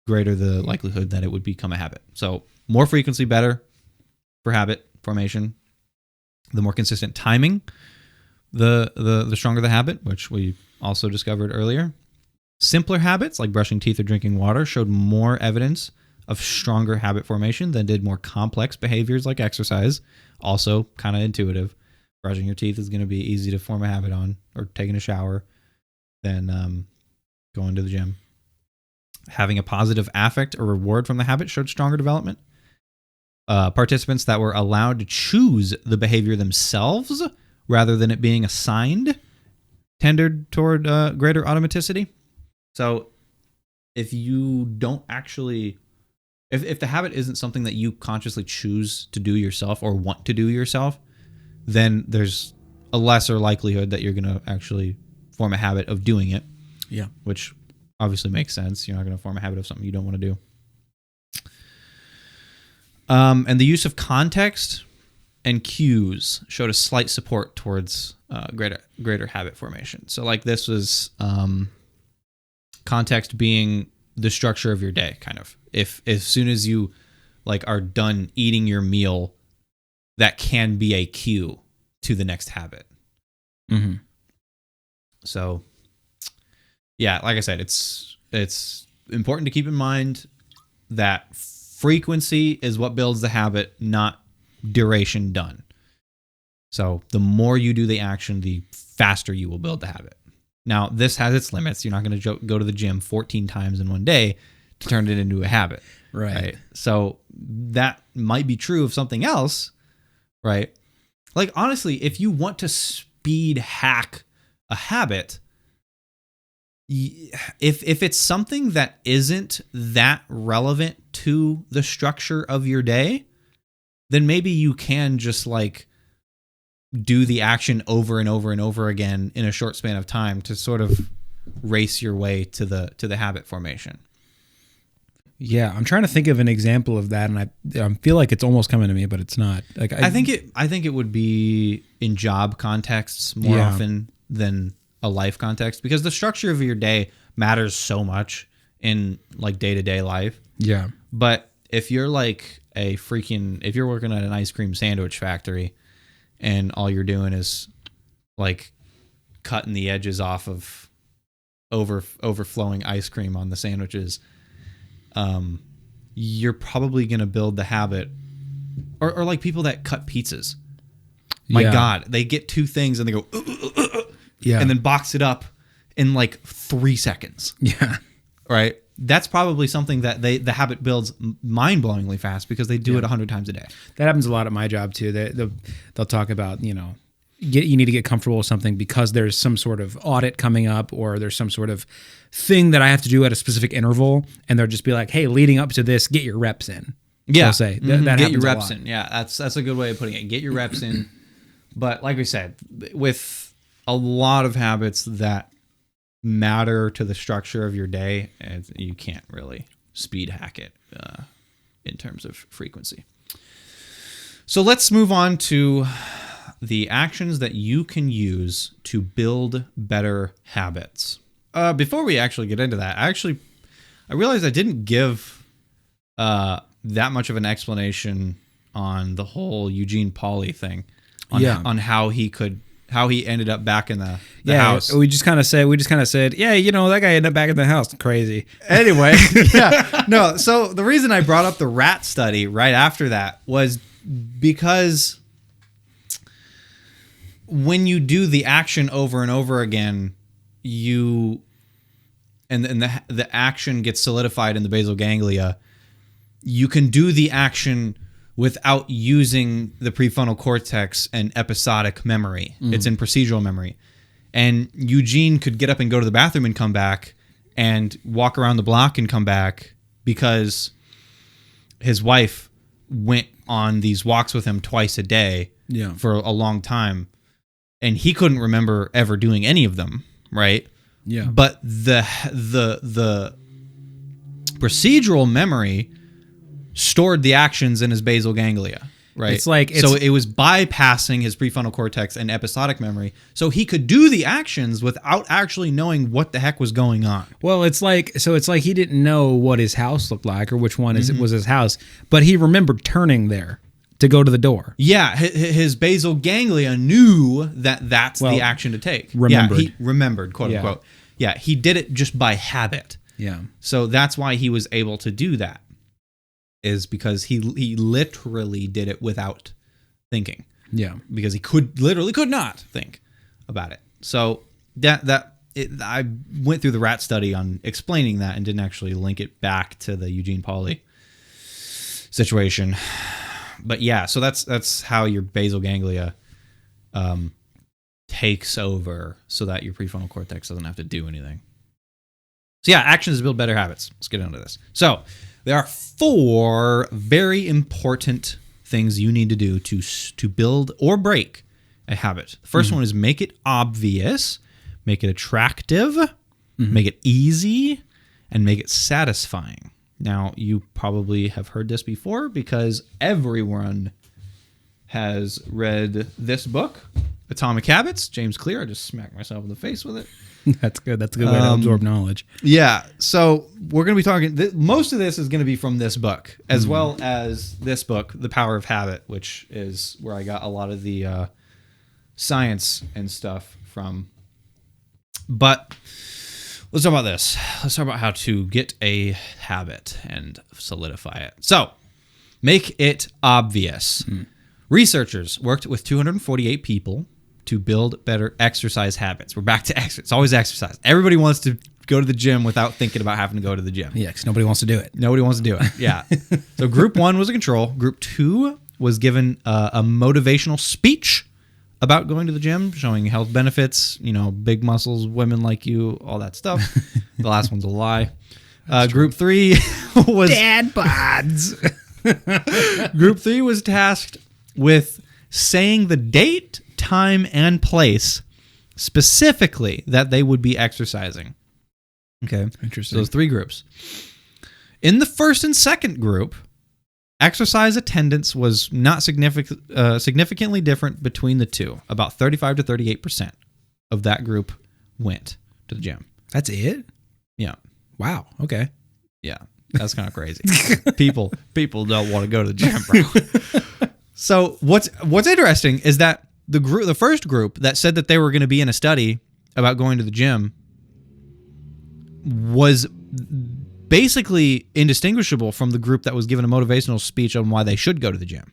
greater the likelihood that it would become a habit. So more frequency, better for habit formation. The more consistent timing, the stronger the habit, which we also discovered earlier. Simpler habits like brushing teeth or drinking water showed more evidence of stronger habit formation than did more complex behaviors like exercise. Also kind of intuitive. Brushing your teeth is going to be easy to form a habit on, or taking a shower, than going to the gym. Having a positive affect or reward from the habit showed stronger development. Participants that were allowed to choose the behavior themselves rather than it being assigned tended toward greater automaticity. So if you don't actually, if the habit isn't something that you consciously choose to do yourself or want to do yourself, then there's a lesser likelihood that you're going to actually form a habit of doing it. Yeah. Which obviously makes sense. You're not going to form a habit of something you don't want to do. And the use of context and cues showed a slight support towards greater habit formation. So like this was context being the structure of your day, kind of. If as soon as you like are done eating your meal, that can be a cue to the next habit. Mm-hmm. So, yeah, like I said, it's important to keep in mind that frequency is what builds the habit, not duration done. So the more you do the action, the faster you will build the habit. Now, this has its limits. You're not going to go to the gym 14 times in one day to turn it into a habit. Right. So that might be true of something else, right? Like, honestly, if you want to speed hack a habit, if it's something that isn't that relevant to the structure of your day, then maybe you can just like do the action over and over and over again in a short span of time to sort of race your way to the habit formation. Yeah, I'm trying to think of an example of that, and I feel like it's almost coming to me, but it's not. Like I think it would be in job contexts more often than a life context, because the structure of your day matters so much in like day-to-day life. Yeah. But if you're like if you're working at an ice cream sandwich factory and all you're doing is like cutting the edges off of overflowing ice cream on the sandwiches, you're probably going to build the habit, or like people that cut pizzas. My God, they get two things and they go, and then box it up in like 3 seconds. Yeah. Right. That's probably something that the habit builds mind-blowingly fast because they do it 100 times a day. That happens a lot at my job too. They'll talk about, you need to get comfortable with something because there's some sort of audit coming up, or there's some sort of thing that I have to do at a specific interval, and they'll just be like, "Hey, leading up to this, get your reps in." Yeah, so I'll say that get your happens reps a lot. in. Yeah, that's a good way of putting it. Get your reps in. But like we said, with a lot of habits that matter to the structure of your day, and you can't really speed hack it in terms of frequency. So let's move on to the actions that you can use to build better habits. Before we actually get into that, I realized I didn't give that much of an explanation on the whole Eugene Pauly thing, on how he ended up back in the the house. We just kind of said, yeah, that guy ended up back in the house. Crazy. Anyway, yeah. No, so the reason I brought up the rat study right after that was because when you do the action over and over again, the action gets solidified in the basal ganglia, you can do the action without using the prefrontal cortex and episodic memory. It's in procedural memory. And Eugene could get up and go to the bathroom and come back and walk around the block and come back because his wife went on these walks with him twice a day for a long time. And he couldn't remember ever doing any of them, right? Yeah. But the procedural memory stored the actions in his basal ganglia, right? So it was bypassing his prefrontal cortex and episodic memory, so he could do the actions without actually knowing what the heck was going on. Well, it's like he didn't know what his house looked like or which one was his house, but he remembered turning there to go to the door. Yeah, his basal ganglia knew that's the action to take. Remembered. Yeah, he remembered, quote unquote. Yeah, he did it just by habit. Yeah. So that's why he was able to do that, is because he literally did it without thinking. Yeah. Because he could not think about it. So I went through the rat study on explaining that and didn't actually link it back to the Eugene Pauly situation. But yeah, so that's how your basal ganglia takes over so that your prefrontal cortex doesn't have to do anything. So yeah, actions build better habits. Let's get into this. So there are 4 very important things you need to do to build or break a habit. The first one is make it obvious, make it attractive, make it easy, and make it satisfying. Now, you probably have heard this before because everyone has read this book, Atomic Habits, James Clear. I just smacked myself in the face with it. That's good. That's a good way to absorb knowledge. Yeah. So we're going to be talking, most of this is going to be from this book, as well as this book, The Power of Habit, which is where I got a lot of the science and stuff from. But let's talk about this. Let's talk about how to get a habit and solidify it. So make it obvious. Researchers worked with 248 people to build better exercise habits. We're back to exercise. It's always exercise. Everybody wants to go to the gym without thinking about having to go to the gym. Yeah, because nobody wants to do it. Nobody wants to do it. Yeah. So group 1 was a control. Group 2 was given a motivational speech about going to the gym, showing health benefits, big muscles, women like you, all that stuff. The last one's a lie. Group 3 was... Dad bods. Group 3 was tasked with saying the date, time, and place specifically that they would be exercising. Okay. Interesting. So those 3 groups. In the first and second group, exercise attendance was not significantly different between the two. About 35 to 38% of that group went to the gym. That's it? Yeah. Wow. Okay. Yeah. That's kind of crazy. People don't want to go to the gym, bro. So what's interesting is that the first group that said that they were going to be in a study about going to the gym was basically indistinguishable from the group that was given a motivational speech on why they should go to the gym.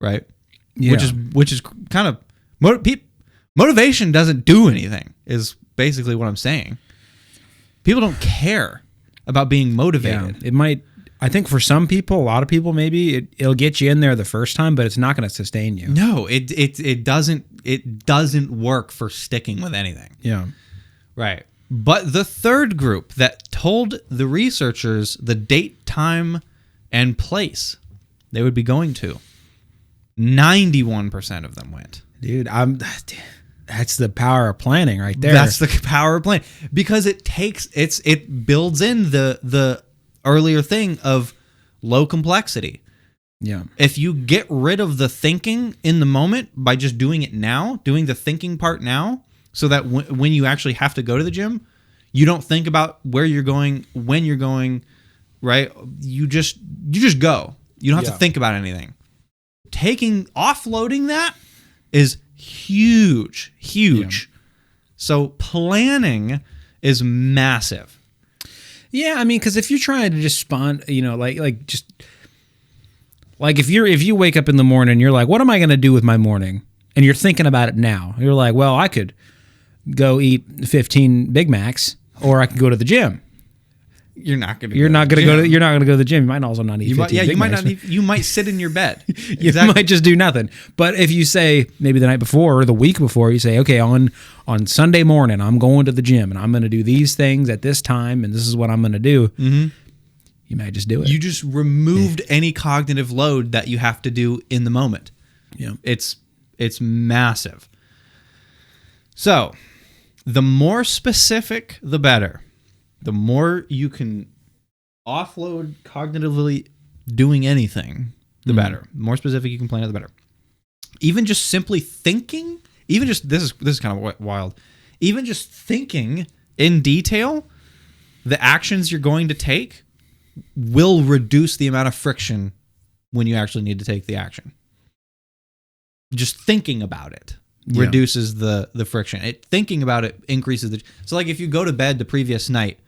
Right? Yeah. Which is kind of motivation doesn't do anything is basically what I'm saying. People don't care about being motivated. Yeah. It might, I think for some people, a lot of people, maybe it'll get you in there the first time, but it's not going to sustain you. No, it doesn't work for sticking with anything. Yeah. Right. But the third group that told the researchers the date, time, and place they would be going to, 91% of them went. Dude, that's the power of planning right there. That's the power of planning, because it builds in the earlier thing of low complexity. Yeah. If you get rid of the thinking in the moment by just doing it now, doing the thinking part now, so that when you actually have to go to the gym, you don't think about where you're going, when you're going, right? You just go. You don't have to think about anything. Offloading that is huge. So planning is massive. Yeah, I mean, because if you're trying to just like if you wake up in the morning, you're like, what am I going to do with my morning? And you're thinking about it now. You're like, well, I could go eat 15 Big Macs, or I could go to the gym. You're not going to go to the gym. You might also not eat 15 Big Macs. You might sit in your bed. You might just do nothing. But if you say maybe the night before or the week before, you say, okay, on Sunday morning, I'm going to the gym and I'm going to do these things at this time and this is what I'm going to do. Mm-hmm. You might just do it. You just removed any cognitive load that you have to do in the moment. Yeah. It's massive. So, the more specific, the better. The more you can offload cognitively doing anything, the better. The more specific you can plan it, the better. Even just simply thinking, this is kind of wild. Even just thinking in detail the actions you're going to take will reduce the amount of friction when you actually need to take the action. Just thinking about it reduces the friction. Thinking about it increases so like if you go to bed the previous night,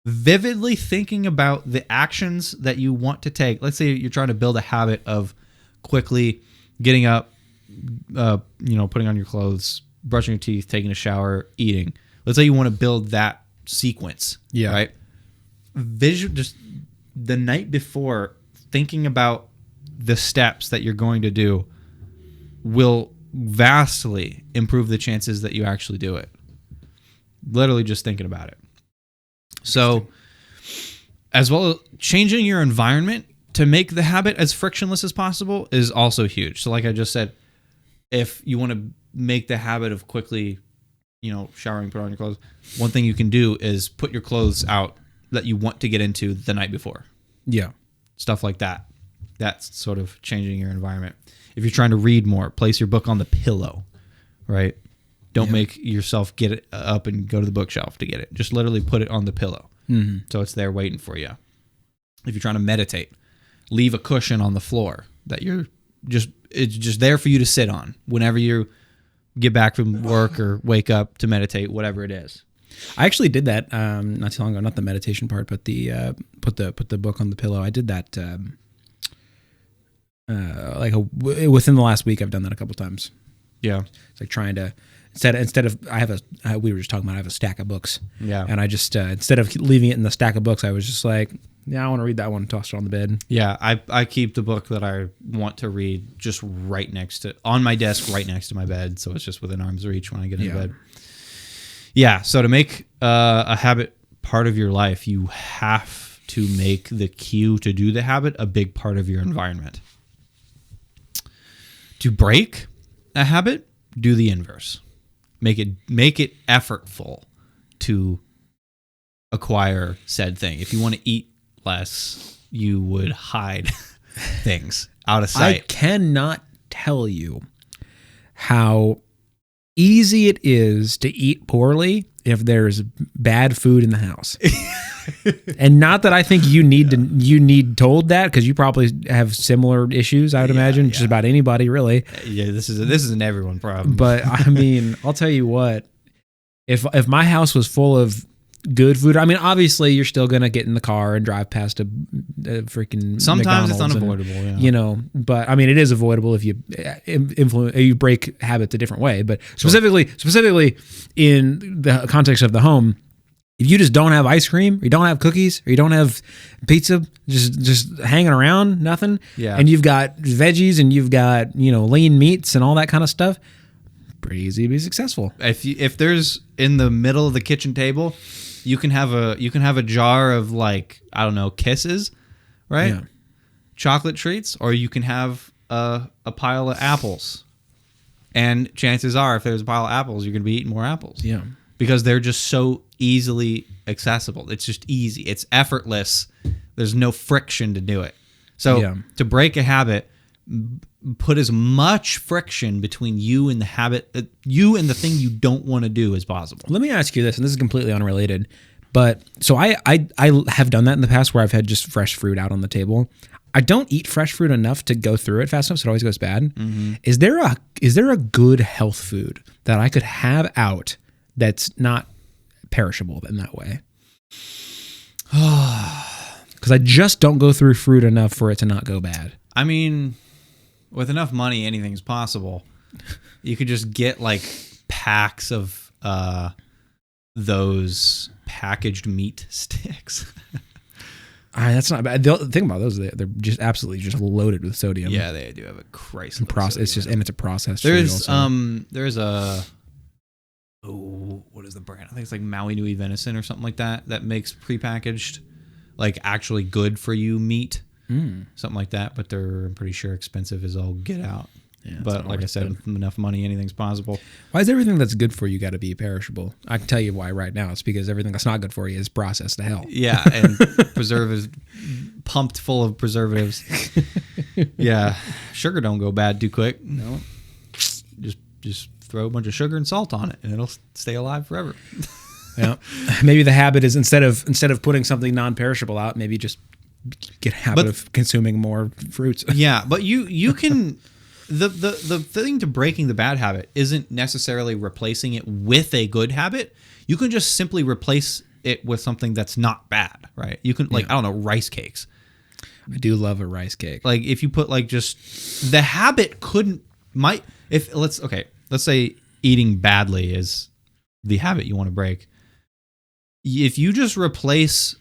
vividly thinking about the actions that you want to take. Let's say you're trying to build a habit of quickly getting up, putting on your clothes, brushing your teeth, taking a shower, eating. Let's say you want to build that sequence. Yeah. Right. Just the night before, thinking about the steps that you're going to do will vastly improve the chances that you actually do it. Literally just thinking about it. So, as well as changing your environment to make the habit as frictionless as possible is also huge. So, like I just said, if you want to make the habit of quickly, showering, put on your clothes, one thing you can do is put your clothes out that you want to get into the night before. Yeah. Stuff like that. That's sort of changing your environment. If you're trying to read more, place your book on the pillow, right? Don't make yourself get it up and go to the bookshelf to get it. Just literally put it on the pillow. Mm-hmm. So it's there waiting for you. If you're trying to meditate, leave a cushion on the floor that it's just there for you to sit on whenever you get back from work or wake up to meditate, whatever it is. I actually did that not too long ago. Not the meditation part, but the put the book on the pillow. I did that within the last week. I've done that a couple times. Yeah, it's like trying to instead of we were just talking about I have a stack of books. Yeah, and I just instead of leaving it in the stack of books, I was just like, yeah, I want to read that one. Toss it on the bed. Yeah, I keep the book that I want to read just on my desk, right next to my bed, so it's just within arm's reach when I get into bed. Yeah, so to make a habit part of your life, you have to make the cue to do the habit a big part of your environment. To break a habit, do the inverse. Make it effortful to acquire said thing. If you want to eat less, you would hide things out of sight. I cannot tell you how easy it is to eat poorly if there's bad food in the house. And not that I think you need told that, because you probably have similar issues, I would imagine, just about anybody really. Yeah, this is an everyone problem. But I mean, I'll tell you what, if my house was full of good food, I mean, obviously you're still gonna get in the car and drive past a freaking sometimes McDonald's it's unavoidable, but I mean, it is avoidable if you break habits a different way. But specifically in the context of the home, if you just don't have ice cream, or you don't have cookies, or you don't have pizza, just hanging around, nothing, and you've got veggies and you've got lean meats and all that kind of stuff, pretty easy to be successful. If there's in the middle of the kitchen table, you can have a jar of, like, I don't know, Kisses, right? Yeah. Chocolate treats, or you can have a pile of apples. And chances are, if there's a pile of apples, you're going to be eating more apples. Yeah. Because they're just so easily accessible. It's just easy. It's effortless. There's no friction to do it. So to break a habit, put as much friction between you and the habit, you and the thing you don't want to do as possible. Let me ask you this, and this is completely unrelated, but so I have done that in the past where I've had just fresh fruit out on the table. I don't eat fresh fruit enough to go through it fast enough, so it always goes bad. Mm-hmm. Is there a good health food that I could have out that's not perishable in that way? Because I just don't go through fruit enough for it to not go bad. I mean, with enough money, anything's possible. You could just get like packs of those packaged meat sticks. That's not bad. The thing about those, they're just absolutely just loaded with sodium. Yeah, they do have a Christ. It's just, and it's a processed. There's food there's a what is the brand? I think it's like Maui Nui Venison or something like that. That makes prepackaged, like actually good for you meat, something like that. But they're, I'm pretty sure, expensive as all get out. Yeah, but like I said, with enough money, anything's possible. Why is everything that's good for you got to be perishable? I can tell you why right now. It's because everything that's not good for you is processed to hell. Yeah, and preservatives, pumped full of preservatives. Yeah, sugar don't go bad too quick. No, just throw a bunch of sugar and salt on it, and it'll stay alive forever. Yeah, maybe the habit is instead of putting something non-perishable out, maybe just get a habit of consuming more fruits. Yeah, but you can. The thing to breaking the bad habit isn't necessarily replacing it with a good habit. You can just simply replace it with something that's not bad, right? You can, like, I don't know, rice cakes. I do love a rice cake. Like, if you put, like, just the habit let's say eating badly is the habit you want to break. If you just replace,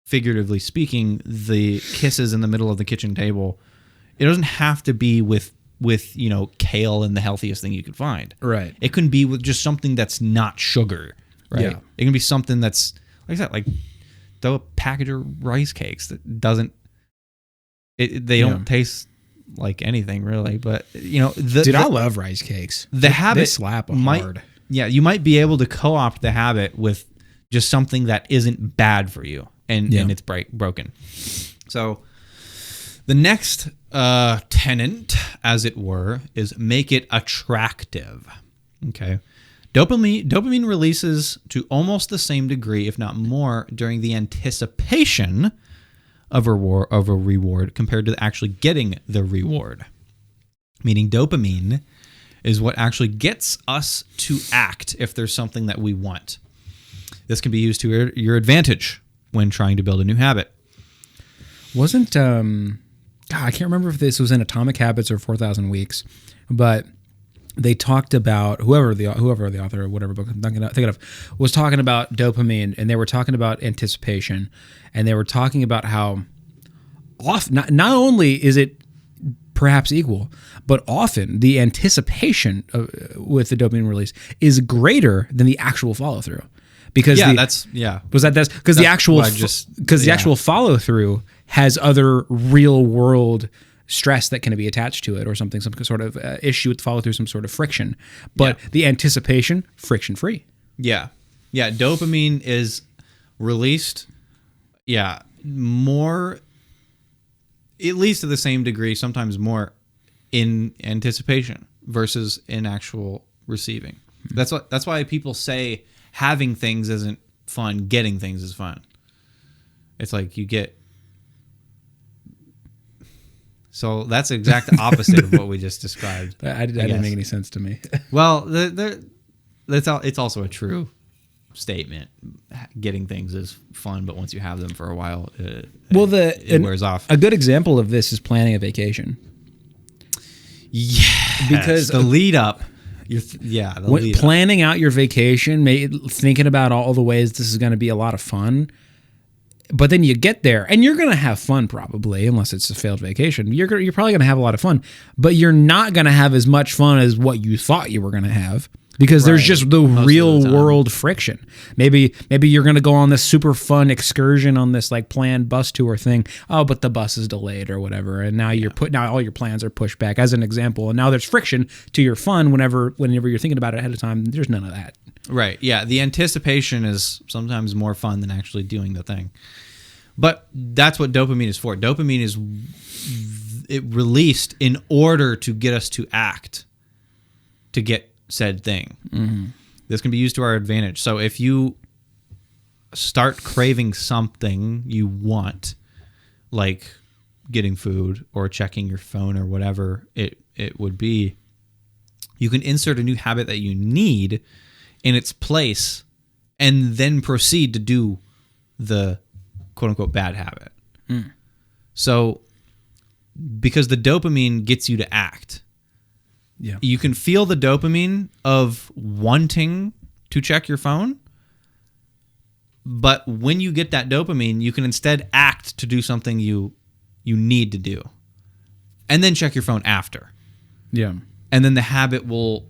figuratively speaking, the kisses in the middle of the kitchen table, it doesn't have to be with kale and the healthiest thing you could find. Right. It can be with just something that's not sugar. Right. Yeah. It can be something that's, like I said, like throw a package of rice cakes that doesn't. They don't taste like anything really, but I love rice cakes. The habit they slap hard. Yeah, you might be able to co-opt the habit with just something that isn't bad for you, and it's broken. So the next tenant, as it were, is make it attractive. Okay. Dopamine releases to almost the same degree, if not more, during the anticipation of a reward compared to actually getting the reward. Meaning dopamine is what actually gets us to act if there's something that we want. This can be used to your advantage when trying to build a new habit. Wasn't I can't remember if this was in Atomic Habits or 4,000 Weeks, but they talked about whoever the author or whatever book I'm thinking of was talking about dopamine, and they were talking about anticipation, and they were talking about how not only is it perhaps equal, but often the anticipation with the dopamine release is greater than the actual follow through. Because the actual follow through has other real world stress that can be attached to it, or something, some sort of issue with follow through, some sort of friction. But the anticipation, friction free. Yeah, dopamine is released. Yeah, more, at least to the same degree, sometimes more, in anticipation versus in actual receiving. That's why people say having things isn't fun, getting things is fun. It's like you get. So that's the exact opposite of what we just described. That didn't make any sense to me. Well, it's also a true statement. Getting things is fun, but once you have them for a while, it wears off. A good example of this is planning a vacation. Yeah, because the lead up. Planning out your vacation, thinking about all the ways this is going to be a lot of fun, but then you get there and you're going to have fun probably, unless it's a failed vacation. You're probably going to have a lot of fun, but you're not going to have as much fun as what you thought you were going to have. Because there's just the real world friction. Maybe you're going to go on this super fun excursion on this like planned bus tour thing. Oh, but the bus is delayed or whatever, and now now all your plans are pushed back. As an example, and now there's friction to your fun whenever you're thinking about it ahead of time. There's none of that. Right. Yeah. The anticipation is sometimes more fun than actually doing the thing. But that's what dopamine is for. Dopamine is released in order to get us to act, to get said thing. Mm-hmm. This can be used to our advantage. So if you start craving something you want, like getting food or checking your phone or whatever it would be, you can insert a new habit that you need in its place and then proceed to do the quote unquote bad habit. So because the dopamine gets you to act, you can feel the dopamine of wanting to check your phone. But when you get that dopamine, you can instead act to do something you need to do. And then check your phone after. Yeah. And then the habit will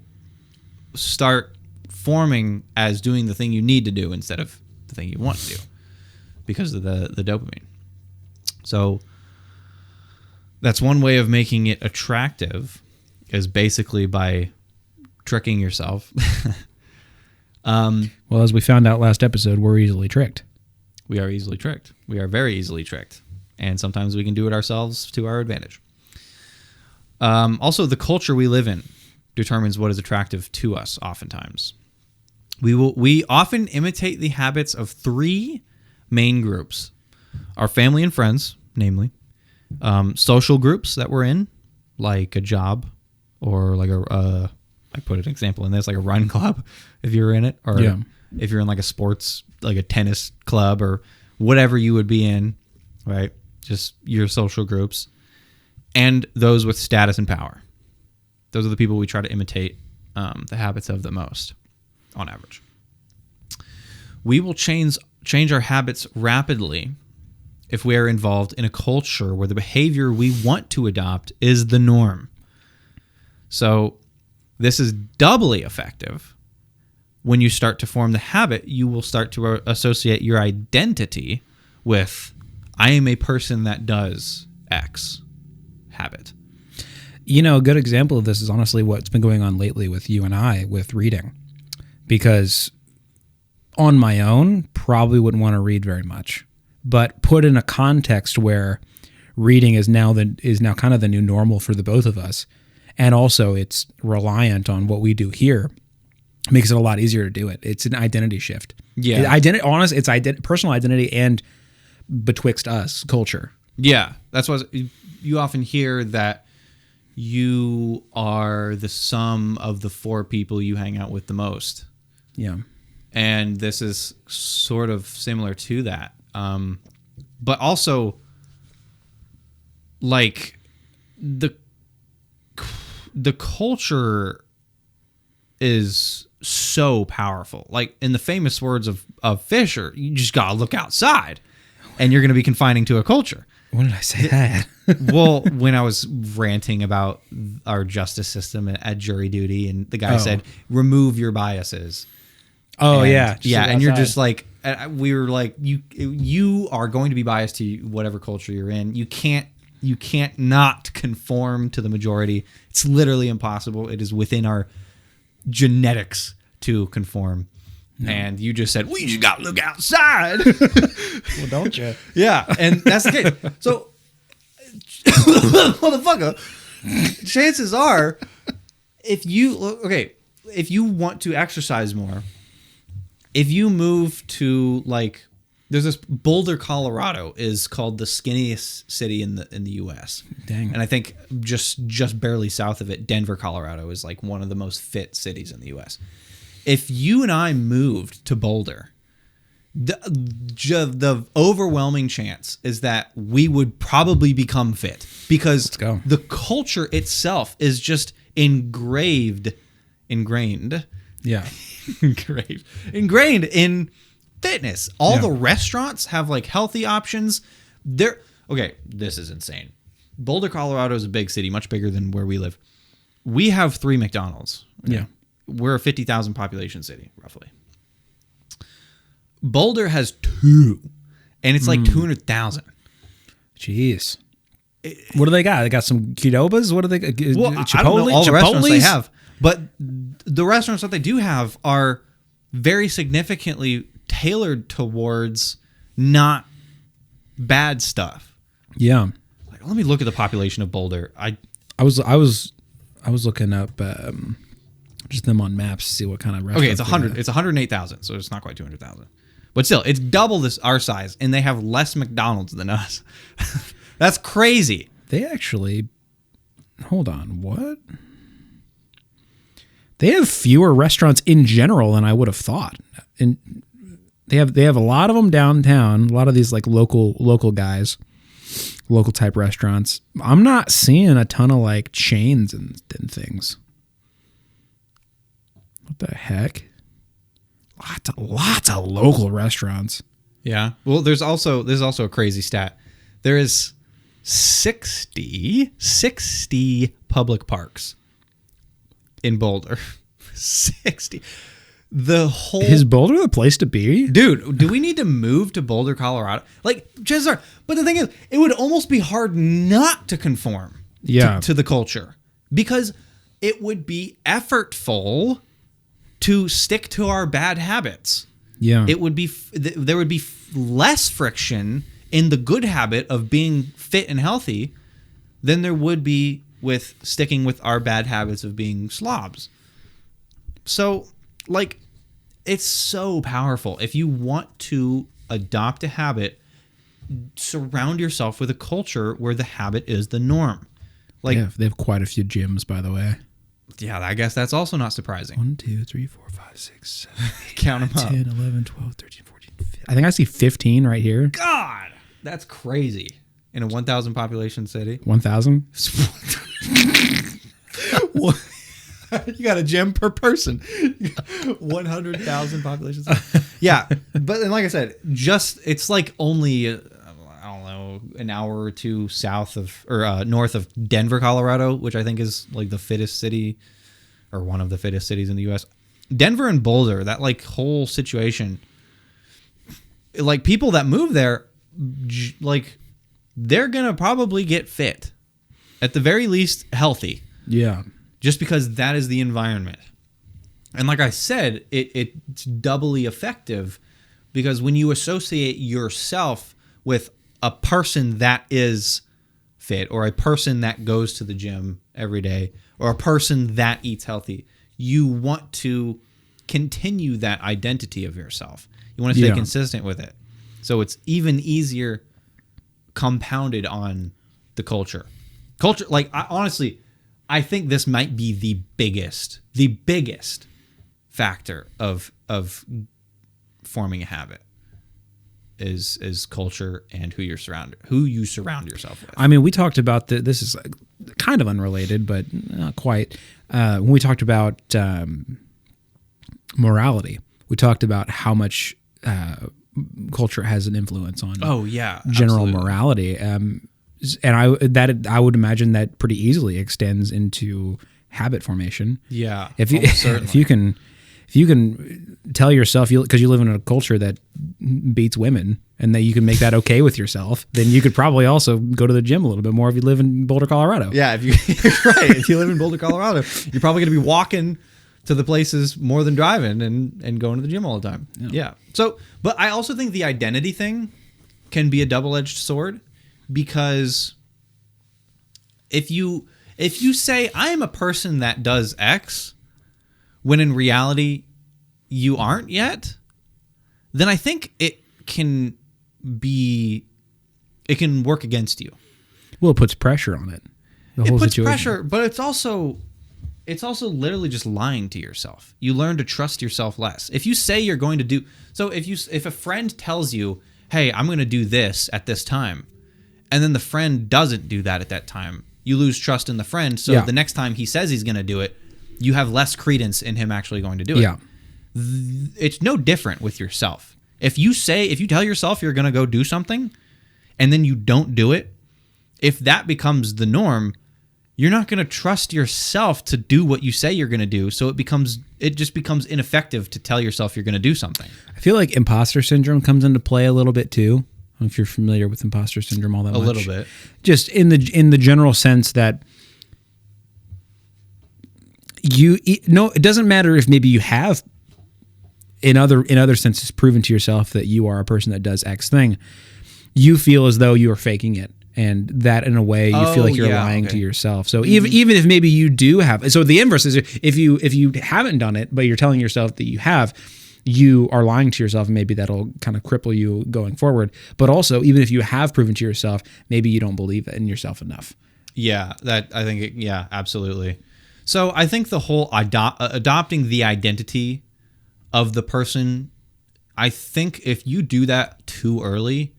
start forming as doing the thing you need to do instead of the thing you want to do because of the dopamine. So that's one way of making it attractive, is basically by tricking yourself. Well, as we found out last episode, we're easily tricked. We are easily tricked. We are very easily tricked. And sometimes we can do it ourselves to our advantage. Also, the culture we live in determines what is attractive to us oftentimes. We often imitate the habits of three main groups. Our family and friends, namely. Social groups that we're in, like a job or like I put an example in this, like a run club, if you're in it, or if you're in like a sports, like a tennis club or whatever you would be in, right? Just your social groups, and those with status and power. Those are the people we try to imitate the habits of the most, on average. We will change our habits rapidly if we are involved in a culture where the behavior we want to adopt is the norm. So this is doubly effective when you start to form the habit. You will start to associate your identity with, I am a person that does X habit. You know, a good example of this is honestly what's been going on lately with you and I with reading. Because on my own, probably wouldn't want to read very much. But put in a context where reading is now kind of the new normal for the both of us, and also it's reliant on what we do here, makes it a lot easier to do it. It's an identity shift. Yeah, it's personal identity and betwixt us culture. Yeah, that's what you often hear, that you are the sum of the four people you hang out with the most. Yeah, and this is sort of similar to that. But also, like, the culture is so powerful. Like, in the famous words of Fisher, you just gotta look outside, and you're gonna be confining to a culture. When did I say that? Well, when I was ranting about our justice system at jury duty, and the guy said, remove your biases. Oh, and, yeah. And you're just like, we were like, you are going to be biased to whatever culture you're in. You can't not conform to the majority. It's literally impossible. It is within our genetics to conform. No. And you just said, we just got to look outside. Well, don't you? Yeah, and that's the case. So, motherfucker, chances are, if you want to exercise more, if you move to, like, there's this Boulder, Colorado is called the skinniest city in the U.S. Dang. And I think just barely south of it, Denver, Colorado is like one of the most fit cities in the U.S. If you and I moved to Boulder, the overwhelming chance is that we would probably become fit, because the culture itself is just ingrained. Yeah. ingrained in fitness. All the restaurants have like healthy options. This is insane. Boulder, Colorado is a big city, much bigger than where we live. We have 3 McDonald's. Yeah. We're a 50,000 population city, roughly. Boulder has 2, and it's like 200,000. Jeez. What do they got? They got some Qdobas? What do they got? Well, I don't know all the restaurants they have, but the restaurants that they do have are very significantly tailored towards not bad stuff. Yeah. Like, let me look at the population of Boulder. I was looking up just them on maps to see what kind of restaurants. Okay, it's 100. It's 108,000, so it's not quite 200,000. But still, it's double our size, and they have less McDonald's than us. That's crazy. They actually, hold on, what? They have fewer restaurants in general than I would have thought. And they have a lot of them downtown, a lot of these like local guys, local type restaurants. I'm not seeing a ton of like chains and things. What the heck? Lots of local restaurants. Yeah. Well, there's also a crazy stat. There is 60 public parks in Boulder. 60. The whole Is Boulder the place to be? Dude, do we need to move to Boulder, Colorado? Like, chances are, but the thing is, it would almost be hard not to conform to the culture because it would be effortful to stick to our bad habits. Yeah. It would be there would be less friction in the good habit of being fit and healthy than there would be with sticking with our bad habits of being slobs. So, like, it's so powerful. If you want to adopt a habit, surround yourself with a culture where the habit is the norm. Like, they have quite a few gyms, by the way. Yeah, I guess that's also not surprising. 1, 2, 3, 4, 5, 6, 7, 8, Count 'em up. 10, 11, 12, 13, 14, 15. I think I see 15 right here. God, that's crazy. In a 1,000 population city. 1,000? You got a gym per person. 100,000 population city. Yeah, but then, like I said, it's like only, I don't know, an hour or two south of, or north of Denver, Colorado, which I think is like the fittest city, or one of the fittest cities in the U.S. Denver and Boulder, that like whole situation, like people that move there, like they're gonna probably get fit, at the very least healthy. Yeah. Just because that is the environment. And like I said, it's doubly effective because when you associate yourself with a person that is fit, or a person that goes to the gym every day, or a person that eats healthy, you want to continue that identity of yourself. You want to stay consistent with it. So it's even easier compounded on the culture. Like, honestly, I think this might be the biggest factor of forming a habit is culture and who you surround yourself with. I mean, we talked about this is kind of unrelated, but not quite. When we talked about morality, we talked about how much culture has an influence on general absolutely. Morality. And I would imagine that pretty easily extends into habit formation. Yeah, if you can tell yourself, because you live in a culture that beats women, and that you can make that okay with yourself, then you could probably also go to the gym a little bit more if you live in Boulder, Colorado. Yeah, if you live in Boulder, Colorado, you're probably going to be walking to the places more than driving and going to the gym all the time. Yeah. So, but I also think the identity thing can be a double-edged sword. Because if you say I am a person that does X, when in reality you aren't yet, then I think it can work against you. Well, it puts pressure on it. It puts pressure, but it's also literally just lying to yourself. You learn to trust yourself less. If you say you're going to do so, if a friend tells you, "Hey, I'm going to do this at this time," and then the friend doesn't do that at that time, you lose trust in the friend. So the next time he says he's going to do it, you have less credence in him actually going to do it. Yeah. It's no different with yourself. If you tell yourself you're going to go do something and then you don't do it, if that becomes the norm, you're not going to trust yourself to do what you say you're going to do. So it just becomes ineffective to tell yourself you're going to do something. I feel like imposter syndrome comes into play a little bit too. I don't know if you're familiar with imposter syndrome all that much. A little bit. Just in the general sense that it doesn't matter if maybe you have in other senses proven to yourself that you are a person that does X thing. You feel as though you are faking it, and that in a way you feel like you're lying to yourself. So even if maybe you do have, so the inverse is if you haven't done it but you're telling yourself that you have, you are lying to yourself, and maybe that'll kind of cripple you going forward. But also, even if you have proven to yourself, maybe you don't believe in yourself enough. Yeah, yeah, absolutely. So I think the whole adopting the identity of the person, I think if you do that too early,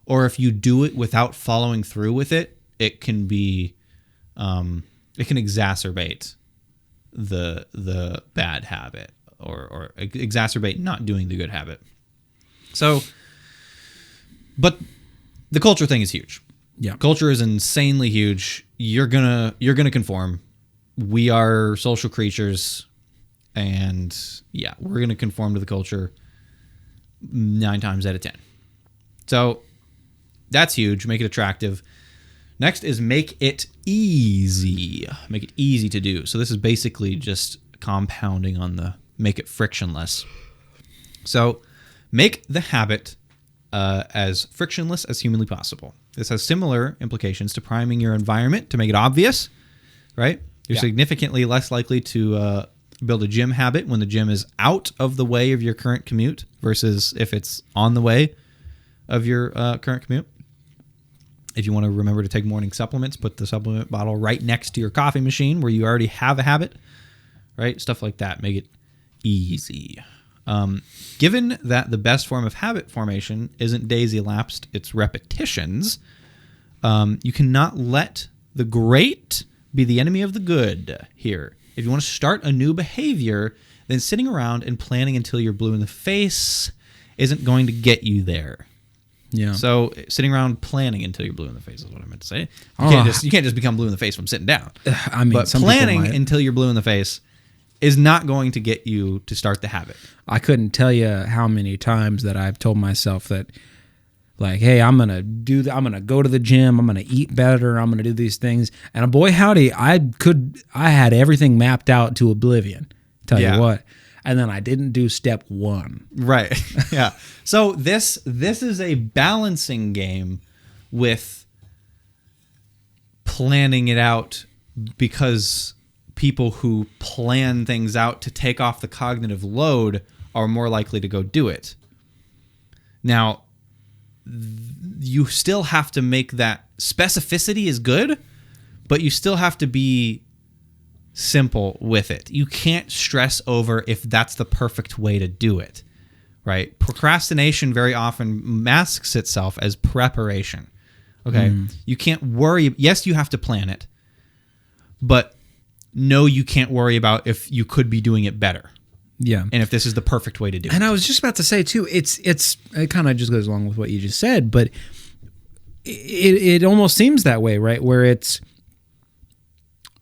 or if you do it without following through with it, it can be, it can exacerbate the bad habit, or exacerbate not doing the good habit. So, but the culture thing is huge. Yeah. Culture is insanely huge. You're gonna conform. We are social creatures, and yeah, we're gonna conform to the culture 9 times out of 10. So that's huge. Make it attractive. Next is make it easy. Make it easy to do. So this is basically just compounding on the make it frictionless. So make the habit as frictionless as humanly possible. This has similar implications to priming your environment to make it obvious, right? You're significantly less likely to build a gym habit when the gym is out of the way of your current commute versus if it's on the way of your current commute. If you want to remember to take morning supplements, put the supplement bottle right next to your coffee machine where you already have a habit, right? Stuff like that. Make it easy. Given that the best form of habit formation isn't days elapsed, it's repetitions, you cannot let the great be the enemy of the good here. If you want to start a new behavior, then sitting around and planning until you're blue in the face isn't going to get you there. Yeah. So sitting around planning until you're blue in the face is what I meant to say. You can't just become blue in the face from sitting down. I mean, but planning until you're blue in the face is not going to get you to start the habit. I couldn't tell you how many times that I've told myself that, like, hey, I'm gonna go to the gym, I'm gonna eat better, I'm gonna do these things, and boy howdy, I had everything mapped out to oblivion. Tell you what. And then I didn't do step 1. Right. Yeah. So this is a balancing game with planning it out, because people who plan things out to take off the cognitive load are more likely to go do it. Now, you still have to make that specificity is good, but you still have to be simple with it. You can't stress over if that's the perfect way to do it, right? Procrastination very often masks itself as preparation. Okay. You can't worry. Yes, you have to plan it, but no, you can't worry about if you could be doing it better. Yeah. And if this is the perfect way to do it. And I was just about to say too, it kind of just goes along with what you just said, but it almost seems that way, right? Where it's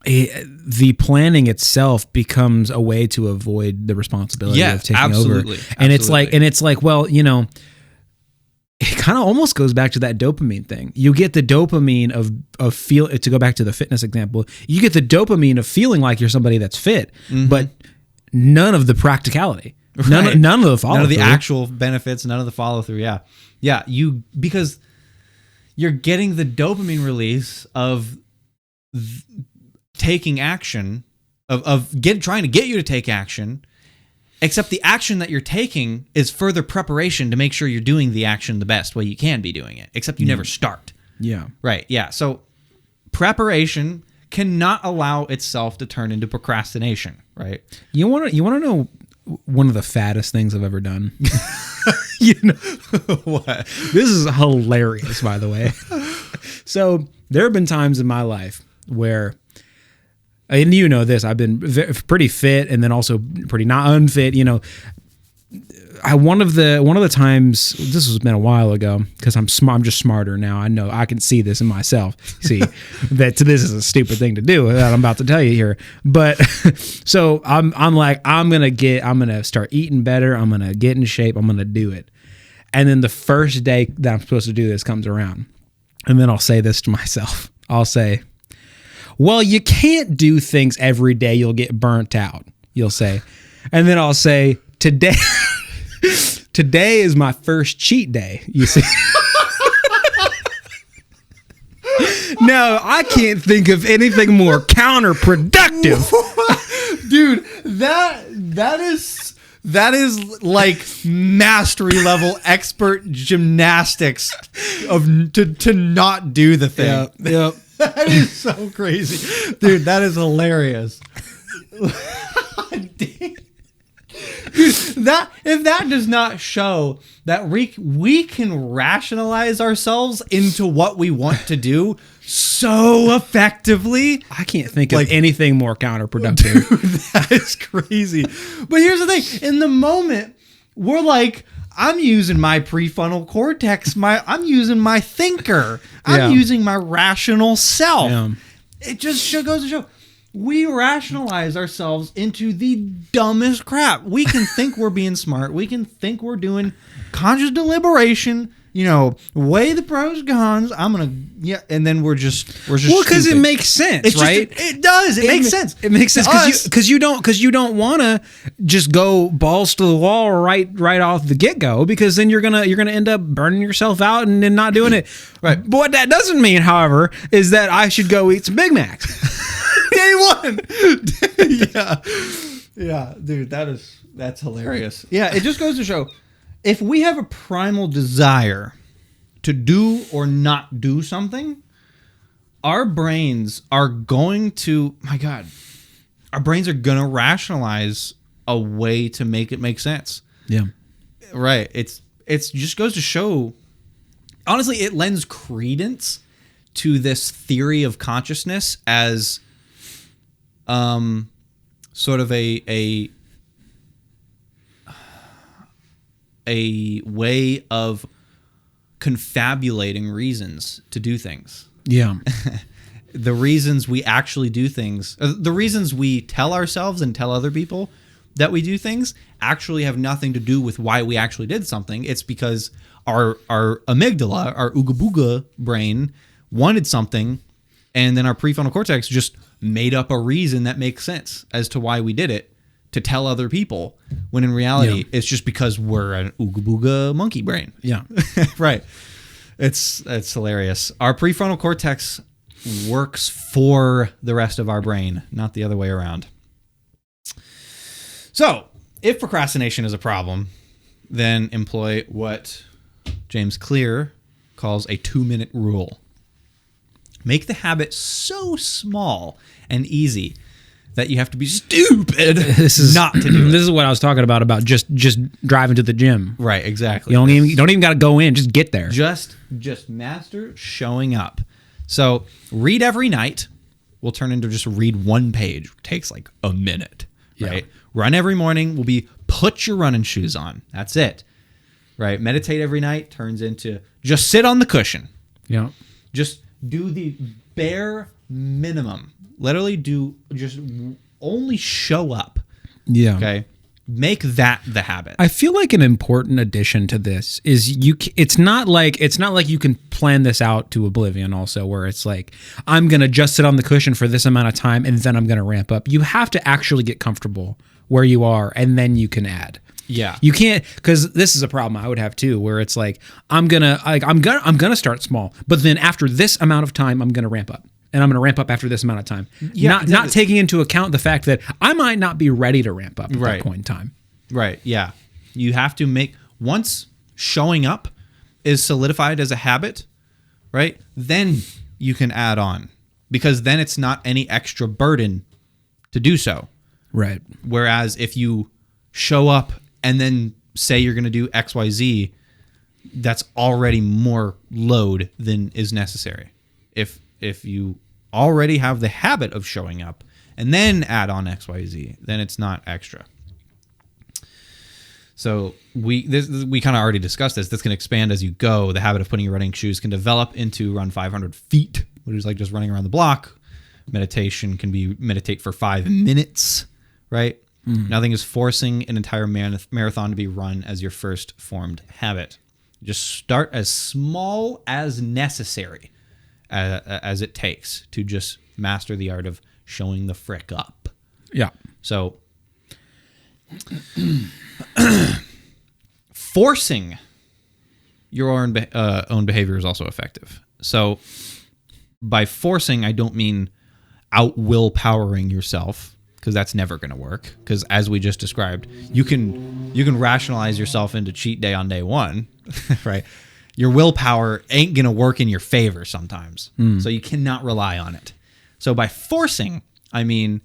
the planning itself becomes a way to avoid the responsibility of taking over. And it's like, well, you know, it kind of almost goes back to that dopamine thing. You get the dopamine of feel, to go back to the fitness example, you get the dopamine of feeling like you're somebody that's fit, but none of the practicality, none of the follow-through. None of the actual benefits, none of the follow-through. Yeah. Yeah. Because you're getting the dopamine release of taking action, trying to get you to take action, except the action that you're taking is further preparation to make sure you're doing the action the best way you can be doing it, except you never start. Yeah. Right. Yeah. So preparation cannot allow itself to turn into procrastination, right? You want to know one of the fattest things I've ever done? You know what? This is hilarious, by the way. So there have been times in my life where, and you know this, I've been pretty fit and then also pretty not unfit. You know, one of the times, this has been a while ago, because I'm just smarter now. I know I can see this in myself. See that this is a stupid thing to do that I'm about to tell you here. But so I'm like, I'm gonna start eating better. I'm gonna get in shape. I'm gonna do it. And then the first day that I'm supposed to do this comes around, and then I'll say this to myself. I'll say, well, you can't do things every day. You'll get burnt out. You'll say. And then I'll say, today is my first cheat day, you see. No, I can't think of anything more counterproductive. Dude, that is That is like mastery level expert gymnastics to not do the thing. Yep. That is so crazy. Dude, that is hilarious. Dude, if that does not show that we can rationalize ourselves into what we want to do so effectively. I can't think of anything more counterproductive. Dude, that is crazy. But here's the thing. In the moment, we're like, I'm using my prefrontal cortex. I'm using my thinker. I'm using my rational self. Yeah. It just goes to show. We rationalize ourselves into the dumbest crap. We can think we're being smart. We can think we're doing conscious deliberation. Weigh the pros and cons. And then we're just because it makes sense, right? It does. It makes sense. It makes sense because you don't want to just go balls to the wall right off the get go, because then you're gonna end up burning yourself out and then not doing it. Right. But what that doesn't mean, however, is that I should go eat some Big Macs. Day one. Yeah, dude, that's hilarious. Yeah, it just goes to show, if we have a primal desire to do or not do something, our brains are going to rationalize a way to make it make sense. Yeah. Right. It's just goes to show, honestly, it lends credence to this theory of consciousness as sort of a way of confabulating reasons to do things. Yeah. The reasons we actually do things, the reasons we tell ourselves and tell other people that we do things actually have nothing to do with why we actually did something. It's because our amygdala, our ooga booga brain, wanted something, and then our prefrontal cortex just made up a reason that makes sense as to why we did it to tell other people, when in reality it's just because we're an ooga booga monkey brain. Yeah. Right. It's hilarious. Our prefrontal cortex works for the rest of our brain, not the other way around. So, if procrastination is a problem, then employ what James Clear calls a 2-minute rule. Make the habit so small and easy that you have to be stupid not to do it. This is what I was talking about just driving to the gym. Right, exactly. You don't even got to go in, just get there. Just master showing up. So, read every night will turn into just read one page. It takes like a minute, right? Yeah. Run every morning will be put your running shoes on. That's it. Right? Meditate every night turns into just sit on the cushion. Yeah. Just do the bare minimum. Literally just only show up. Yeah. Okay. Make that the habit. I feel like an important addition to this is it's not like you can plan this out to oblivion also, where it's like, I'm going to just sit on the cushion for this amount of time and then I'm going to ramp up. You have to actually get comfortable where you are and then you can add. Yeah. You can't, because this is a problem I would have too, where it's like, I'm gonna start small, but then after this amount of time, I'm gonna ramp up, and I'm gonna ramp up after this amount of time. Yeah, not taking into account the fact that I might not be ready to ramp up at Right. that point in time. Right. Yeah. You have to make, once showing up is solidified as a habit, right? Then you can add on, because then it's not any extra burden to do so. Right. Whereas if you show up and then say you're going to do XYZ, that's already more load than is necessary. If you already have the habit of showing up and then add on XYZ, then it's not extra. So we kind of already discussed this. This can expand as you go. The habit of putting your running shoes can develop into run 500 feet, which is like just running around the block. Meditation can be meditate for 5 minutes, right? Nothing is forcing an entire marathon to be run as your first formed habit. Just start as small as necessary as it takes to just master the art of showing the frick up. Yeah. So forcing your own behavior is also effective. So by forcing, I don't mean out willpowering yourself. because that's never going to work. Because as we just described, you can rationalize yourself into cheat day on day one, right? Your willpower ain't going to work in your favor sometimes. So you cannot rely on it. So by forcing, I mean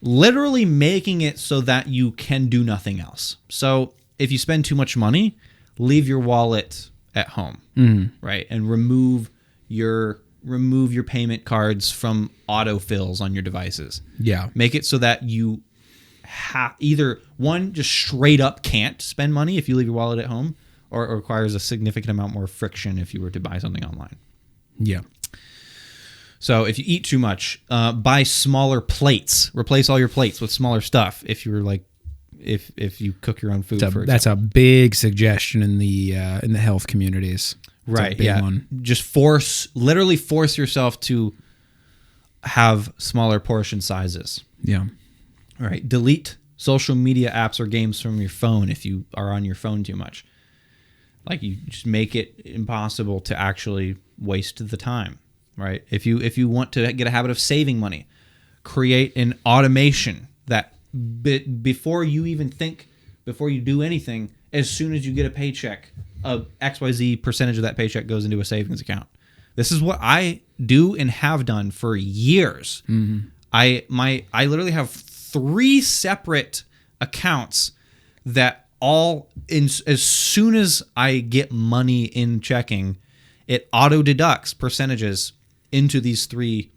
literally making it so that you can do nothing else. So if you spend too much money, leave your wallet at home, right? And remove your payment cards from autofills on your devices. Yeah. Make it so that you either one, just straight up can't spend money if you leave your wallet at home, or it requires a significant amount more friction if you were to buy something online. Yeah. So if you eat too much, buy smaller plates. Replace all your plates with smaller stuff. If you're like, if you cook your own food, That's a big suggestion in the health communities. It's right. a big one. Just literally force yourself to have smaller portion sizes. Yeah. All right. Delete social media apps or games from your phone if you are on your phone too much. Like, you just make it impossible to actually waste the time, right? If you want to get a habit of saving money, create an automation that before you do anything, as soon as you get a paycheck, a XYZ percentage of that paycheck goes into a savings account. This is what I do and have done for years. I literally have 3 separate accounts that as soon as I get money in checking, it auto deducts percentages into these 3,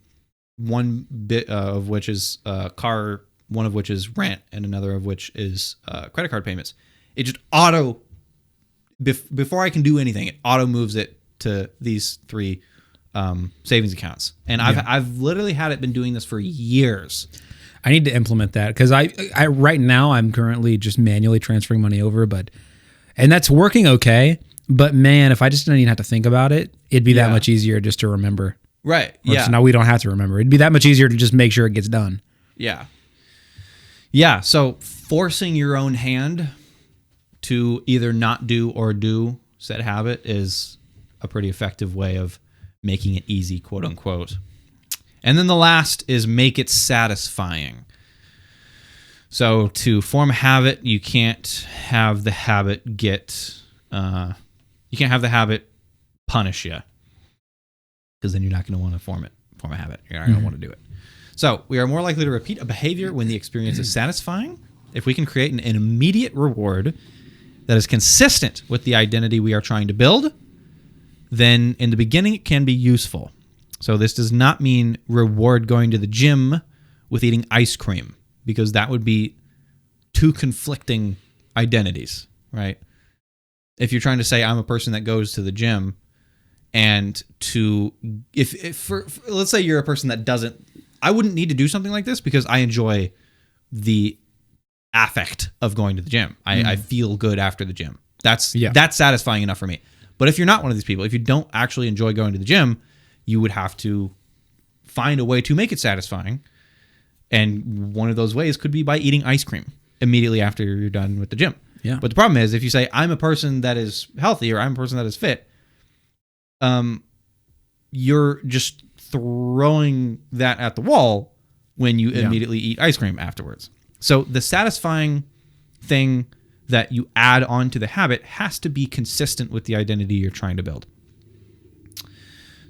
one bit of which is car, one of which is rent, and another of which is credit card payments. It just before I can do anything, it auto moves it to these 3 savings accounts. And I've literally been doing this for years. I need to implement that, because I right now I'm currently just manually transferring money over, and that's working okay. But man, if I just didn't even have to think about it, it'd be that much easier just to remember. Right. So now we don't have to remember. It'd be that much easier to just make sure it gets done. Yeah. Yeah. So forcing your own hand to either not do or do said habit is a pretty effective way of making it easy, quote unquote. And then the last is make it satisfying. So to form a habit, you can't have the habit punish you, because then you're not going to want to form a habit. You're not going to want to do it. So we are more likely to repeat a behavior when the experience is satisfying. If we can create an immediate reward that is consistent with the identity we are trying to build, then in the beginning it can be useful. So this does not mean reward going to the gym with eating ice cream, because that would be 2 conflicting identities, right? If you're trying to say I'm a person that goes to the gym, and let's say you're a person that doesn't, I wouldn't need to do something like this because I enjoy the affect of going to the gym. I feel good after the gym. That's satisfying enough for me. But if you're not one of these people, if you don't actually enjoy going to the gym, you would have to find a way to make it satisfying. And one of those ways could be by eating ice cream immediately after you're done with the gym. Yeah. But the problem is, if you say, I'm a person that is healthy, or I'm a person that is fit, you're just throwing that at the wall when you immediately eat ice cream afterwards. So the satisfying thing that you add on to the habit has to be consistent with the identity you're trying to build.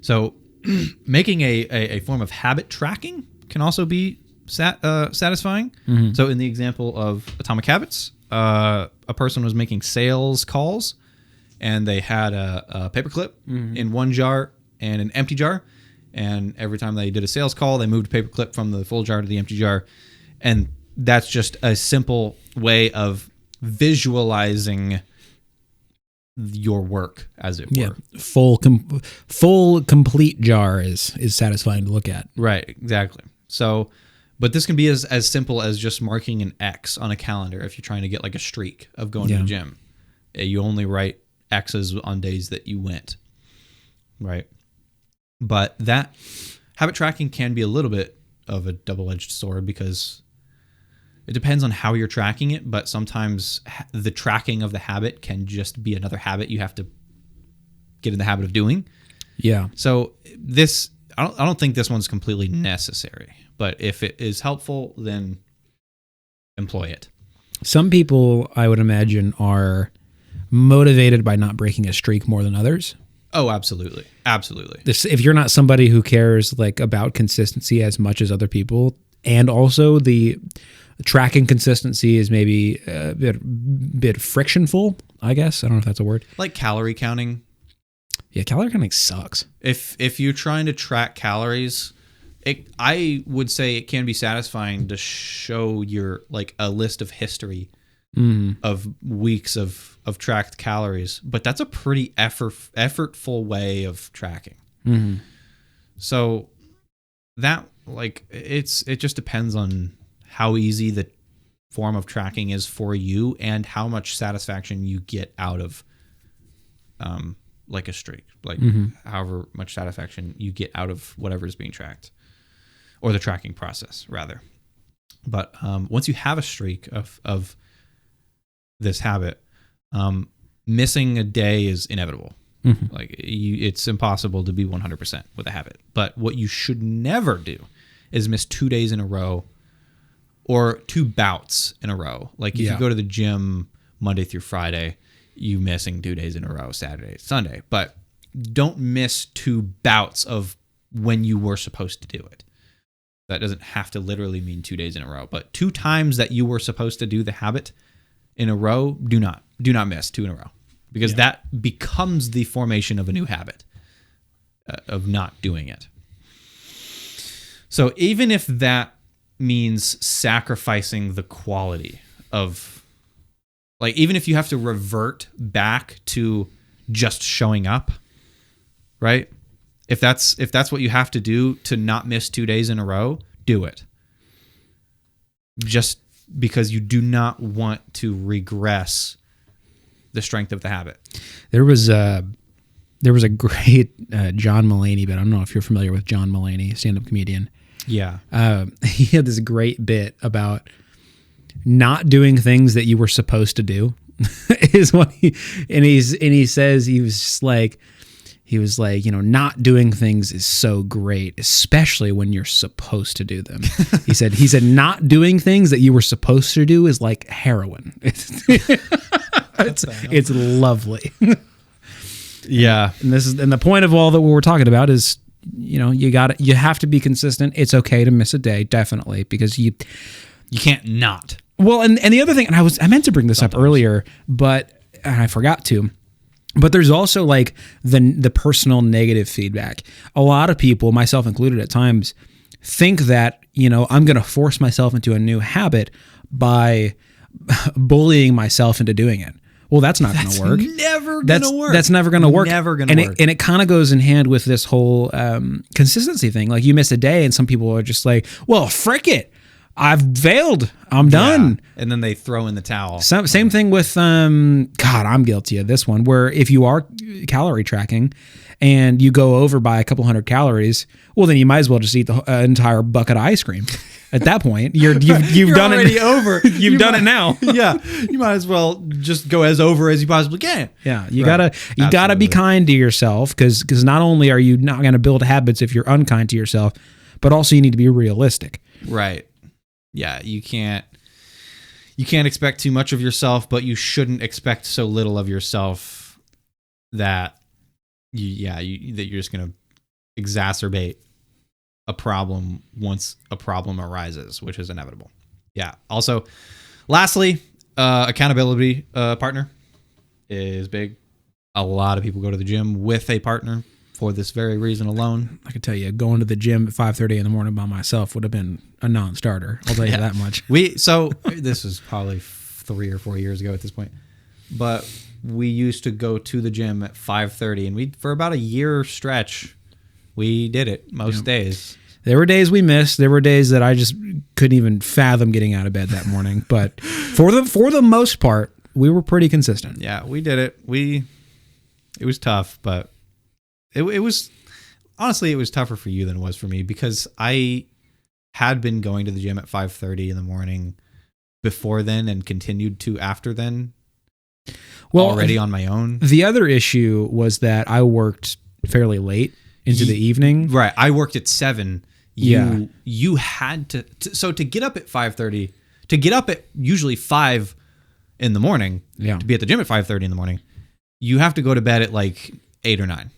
So making a form of habit tracking can also be satisfying. So in the example of Atomic Habits, a person was making sales calls, and they had a paperclip in one jar and an empty jar. And every time they did a sales call, they moved a paperclip from the full jar to the empty jar. And that's just a simple way of visualizing your work, as it were. Yeah, full complete jar is satisfying to look at. Right, exactly. So, but this can be as simple as just marking an X on a calendar if you're trying to get like a streak of going to the gym. You only write X's on days that you went, right? But that habit tracking can be a little bit of a double-edged sword, because it depends on how you're tracking it, but sometimes the tracking of the habit can just be another habit you have to get in the habit of doing. Yeah. So this, I don't think this one's completely necessary, but if it is helpful, then employ it. Some people, I would imagine, are motivated by not breaking a streak more than others. Oh, absolutely. Absolutely. If you're not somebody who cares like about consistency as much as other people, and also the tracking consistency is maybe a bit frictionful, I guess. I don't know if that's a word. Like calorie counting. Yeah, calorie counting sucks. If you're trying to track calories, I would say it can be satisfying to show your like a list of history of weeks of tracked calories, but that's a pretty effortful way of tracking. So that like it just depends on how easy the form of tracking is for you and how much satisfaction you get out of like a streak, like however much satisfaction you get out of whatever is being tracked, or the tracking process rather. But once you have a streak of this habit, missing a day is inevitable. Like it's impossible to be 100% with a habit. But what you should never do is miss 2 days in a row or 2 bouts in a row. Like if you go to the gym Monday through Friday, you missing 2 days in a row, Saturday, Sunday. But don't miss 2 bouts of when you were supposed to do it. That doesn't have to literally mean 2 days in a row, but 2 times that you were supposed to do the habit in a row, do not miss 2 in a row, because that becomes the formation of a new habit of not doing it. So even if that means sacrificing the quality of, like, even if you have to revert back to just showing up, right? If that's what you have to do to not miss 2 days in a row, do it. Just because you do not want to regress the strength of the habit. There was a great John Mulaney bit. I don't know if you're familiar with John Mulaney, stand-up comedian. Yeah. He had this great bit about not doing things that you were supposed to do. Is what he says he was like, not doing things is so great, especially when you're supposed to do them. He said not doing things that you were supposed to do is like heroin. It's lovely. Yeah. And the point of all that we were talking about is, you have to be consistent. It's okay to miss a day, definitely, because you can't not. Well, and the other thing, and I meant to bring this up earlier, but I forgot to. But there's also like the personal negative feedback. A lot of people, myself included at times, think that, I'm going to force myself into a new habit by bullying myself into doing it. Well, that's not going to work. Never going to work. That's never going to work. Never going to work. And it kind of goes in hand with this whole consistency thing. Like you miss a day and some people are just like, well, frick it. I've failed. I'm done. And then they throw in the towel. Same thing with, God, I'm guilty of this one, where if you are calorie tracking and you go over by a couple hundred calories, well, then you might as well just eat the entire bucket of ice cream. At that point, you've done it over. You've done it now. Yeah, you might as well just go as over as you possibly can. Yeah, you gotta be kind to yourself, because not only are you not going to build habits if you're unkind to yourself, but also you need to be realistic. Right. Yeah, you can't expect too much of yourself, but you shouldn't expect so little of yourself that you're just going to exacerbate a problem once a problem arises, which is inevitable. Yeah. Also, lastly, accountability partner is big. A lot of people go to the gym with a partner for this very reason alone. I could tell you, going to the gym at 5:30 in the morning by myself would have been a non-starter. I'll tell you that much. So this was probably 3 or 4 years ago at this point, but we used to go to the gym at 5:30, and for about a year stretch, we did it most days. There were days we missed. There were days that I just couldn't even fathom getting out of bed that morning. But for the most part, we were pretty consistent. Yeah, we did it. It was tough, but it was honestly, it was tougher for you than it was for me, because I had been going to the gym at 5:30 in the morning before then and continued to after then. Well, already on my own. The other issue was that I worked fairly late into the evening. Right. I worked at 7. Yeah. You had to so to get up at 5:30, to get up at usually 5 in the morning, Yeah. to be at the gym at 5:30 in the morning, you have to go to bed at like 8 or 9.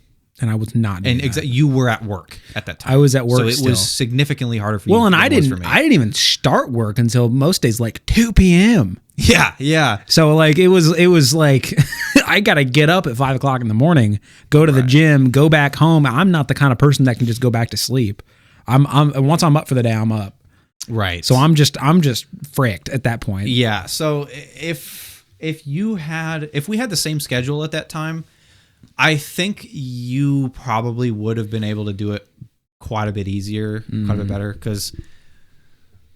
And I was not doing And that. you were at work at that time. I was at work so it still. was significantly harder for you. Well, and than I it was for didn't me. I didn't even start work until most days like 2 p.m. Yeah. So like it was like I gotta get up at 5 o'clock in the morning, go to the gym, go back home. I'm not the kind of person that can just go back to sleep. I'm once I'm up for the day, I'm up. Right. So I'm just fricked at that point. Yeah. So if we had the same schedule at that time, I think you probably would have been able to do it quite a bit easier, quite a bit better. Because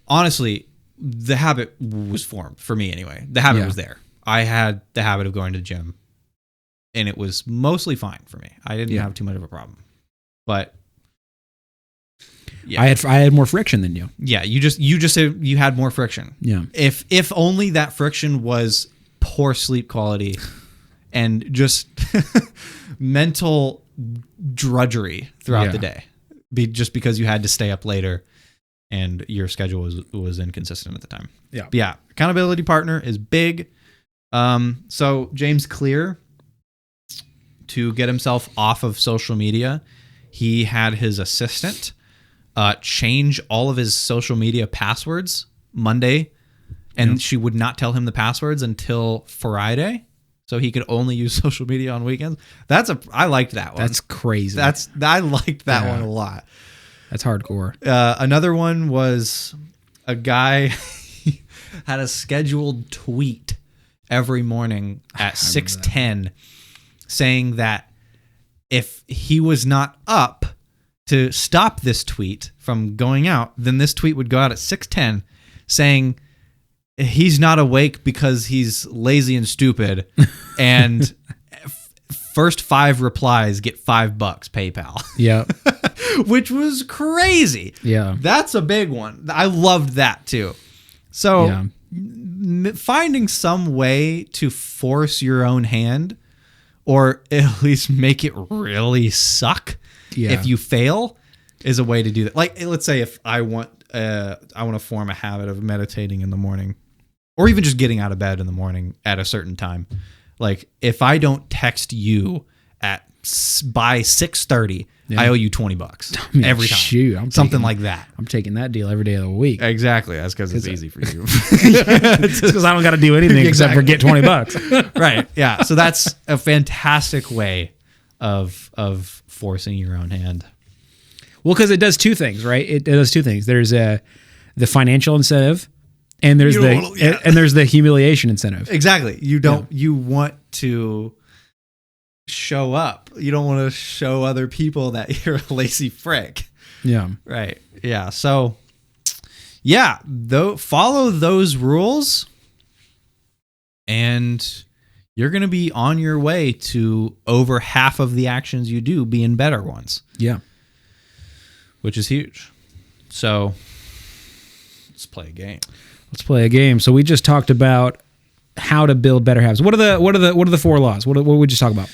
honestly, the habit was formed for me anyway. The habit Yeah. was there. I had the habit of going to the gym, and it was mostly fine for me. I didn't Yeah. have too much of a problem. But yeah, I had more friction than you. yeah, you just said you had more friction. Yeah. If only that friction was poor sleep quality and just mental drudgery throughout Yeah. the day, just because you had to stay up later and your schedule was inconsistent at the time. Yeah. But yeah, accountability partner is big. So James Clear, to get himself off of social media, he had his assistant change all of his social media passwords Monday, and she would not tell him the passwords until Friday, so he could only use social media on weekends. I liked that one. That's crazy. I liked that Yeah. one a lot. That's hardcore. Another one was a guy had a scheduled tweet every morning at 6:10 saying that if he was not up to stop this tweet from going out, then this tweet would go out at 6:10 saying he's not awake because he's lazy and stupid, and first 5 replies get $5 PayPal. Yeah. Which was crazy. Yeah. That's a big one. I loved that too. So Yeah. finding some way to force your own hand, or at least make it really suck Yeah. if you fail, is a way to do that. Like, let's say if I want to form a habit of meditating in the morning, or even just getting out of bed in the morning at a certain time. Like, if I don't text you by 6:30, I owe you $20 mean, every time. shoot, I'm Something taking- like that. I'm taking that deal every day of the week. Exactly. That's because it's easy for you. Because I don't got to do anything except for get $20. Right. Yeah. So that's a fantastic way of forcing your own hand. Well, because it does two things, right? It does two things. There's the financial incentive, and there's and there's the humiliation incentive. Exactly. You don't. You want to show up. You don't want to show other people that you're a lazy frick. Yeah. Right. Yeah. So, yeah, follow those rules, and you're going to be on your way to over half of the actions you do being better ones, Yeah. which is huge. So, let's play a game. Let's play a game. So we just talked about how to build better habits. What are the 4 laws? What we just talk about?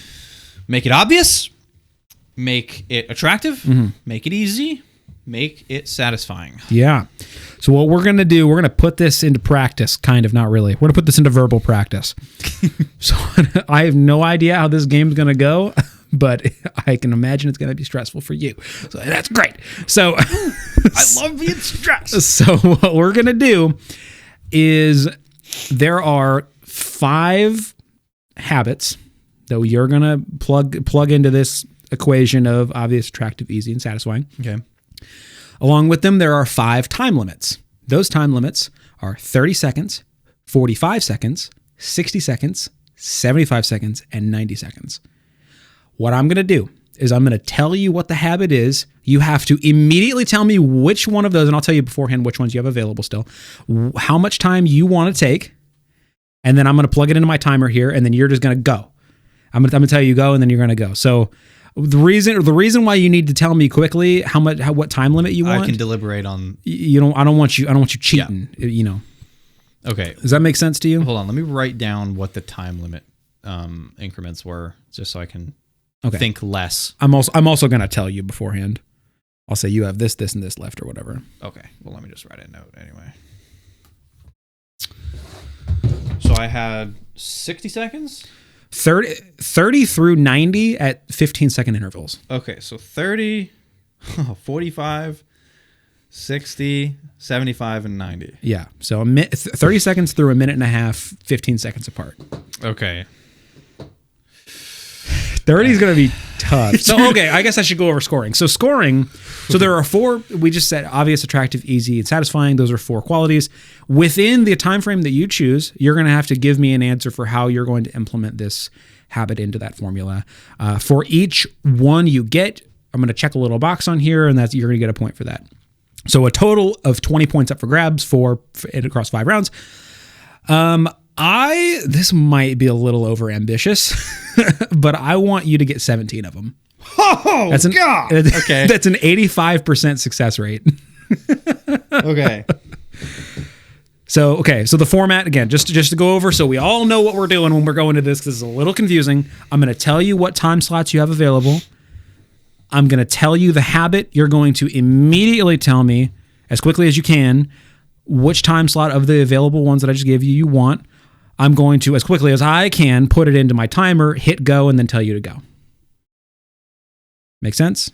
Make it obvious, make it attractive, make it easy, make it satisfying. Yeah. So what we're going to do, we're going to put this into practice, kind of, not really. We're going to put this into verbal practice. So I have no idea how this game's going to go, but I can imagine it's going to be stressful for you. So that's great. So I love being stressed. So what we're going to do is there are 5 habits that you're going to plug into this equation of obvious, attractive, easy, and satisfying. Okay. Along with them, there are 5 time limits. Those time limits are 30 seconds, 45 seconds, 60 seconds, 75 seconds, and 90 seconds. What I'm going to do is I'm going to tell you what the habit is. You have to immediately tell me which one of those, and I'll tell you beforehand which ones you have available still, how much time you want to take, and then I'm going to plug it into my timer here, and then you're just going to go. I'm going to tell you go, and then you're going to go. So the reason why you need to tell me quickly what time limit you want. I can deliberate on. I don't want you cheating. You know. Okay. Does that make sense to you? Hold on. Let me write down what the time limit increments were, just so I can Okay. think less. I'm also going to tell you beforehand. I'll say you have this, this, and this left or whatever. Okay. Well, let me just write a note anyway. So I had 60 seconds. 30 through 90 at 15-second intervals. Okay, so 30, 45, 60, 75, and 90. Yeah. So 30 seconds through a minute and a half, 15 seconds apart. Okay. 30 is going to be tough. So, okay, I guess I should go over scoring. So scoring, so there are 4, we just said obvious, attractive, easy, and satisfying. Those are 4 qualities. Within the time frame that you choose, you're going to have to give me an answer for how you're going to implement this habit into that formula. For each one you get, I'm going to check a little box on here, and you're going to get a point for that. So a total of 20 points up for grabs across 5 rounds. This might be a little over ambitious, but I want you to get 17 of them. Oh, God. Okay. That's an 85% success rate. Okay. So the format, again, just to go over so we all know what we're doing when we're going to this, because it's a little confusing. I'm going to tell you what time slots you have available. I'm going to tell you the habit. You're going to immediately tell me, as quickly as you can, which time slot of the available ones that I just gave you want. I'm going to, as quickly as I can, put it into my timer, hit go, and then tell you to go. Make sense?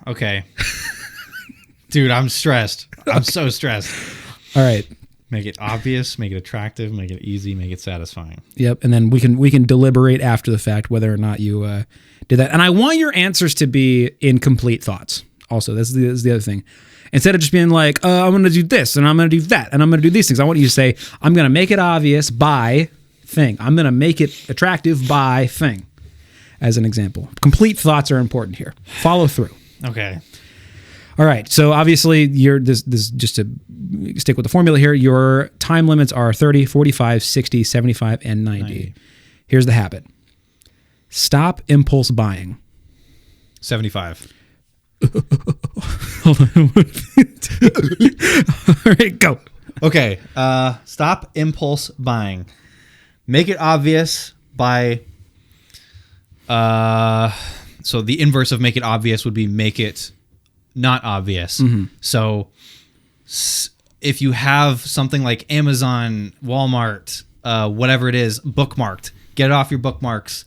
Okay. Dude, I'm stressed. I'm so stressed. All right. Make it obvious, make it attractive, make it easy, make it satisfying. Yep, and then we can deliberate after the fact whether or not you did that. And I want your answers to be incomplete thoughts. Also, this is the other thing. Instead of just being like, I'm going to do this, and I'm going to do that, and I'm going to do these things, I want you to say, I'm going to make it obvious by thing. I'm going to make it attractive by thing, as an example. Complete thoughts are important here. Follow through. Okay. All right. So obviously, this just to stick with the formula here, your time limits are 30, 45, 60, 75, and 90. Here's the habit. Stop impulse buying. 75. Hold on. All right, go. Okay. Stop impulse buying. Make it obvious by. So the inverse of make it obvious would be make it not obvious. Mm-hmm. So if you have something like Amazon, Walmart, whatever it is, bookmarked, get it off your bookmarks.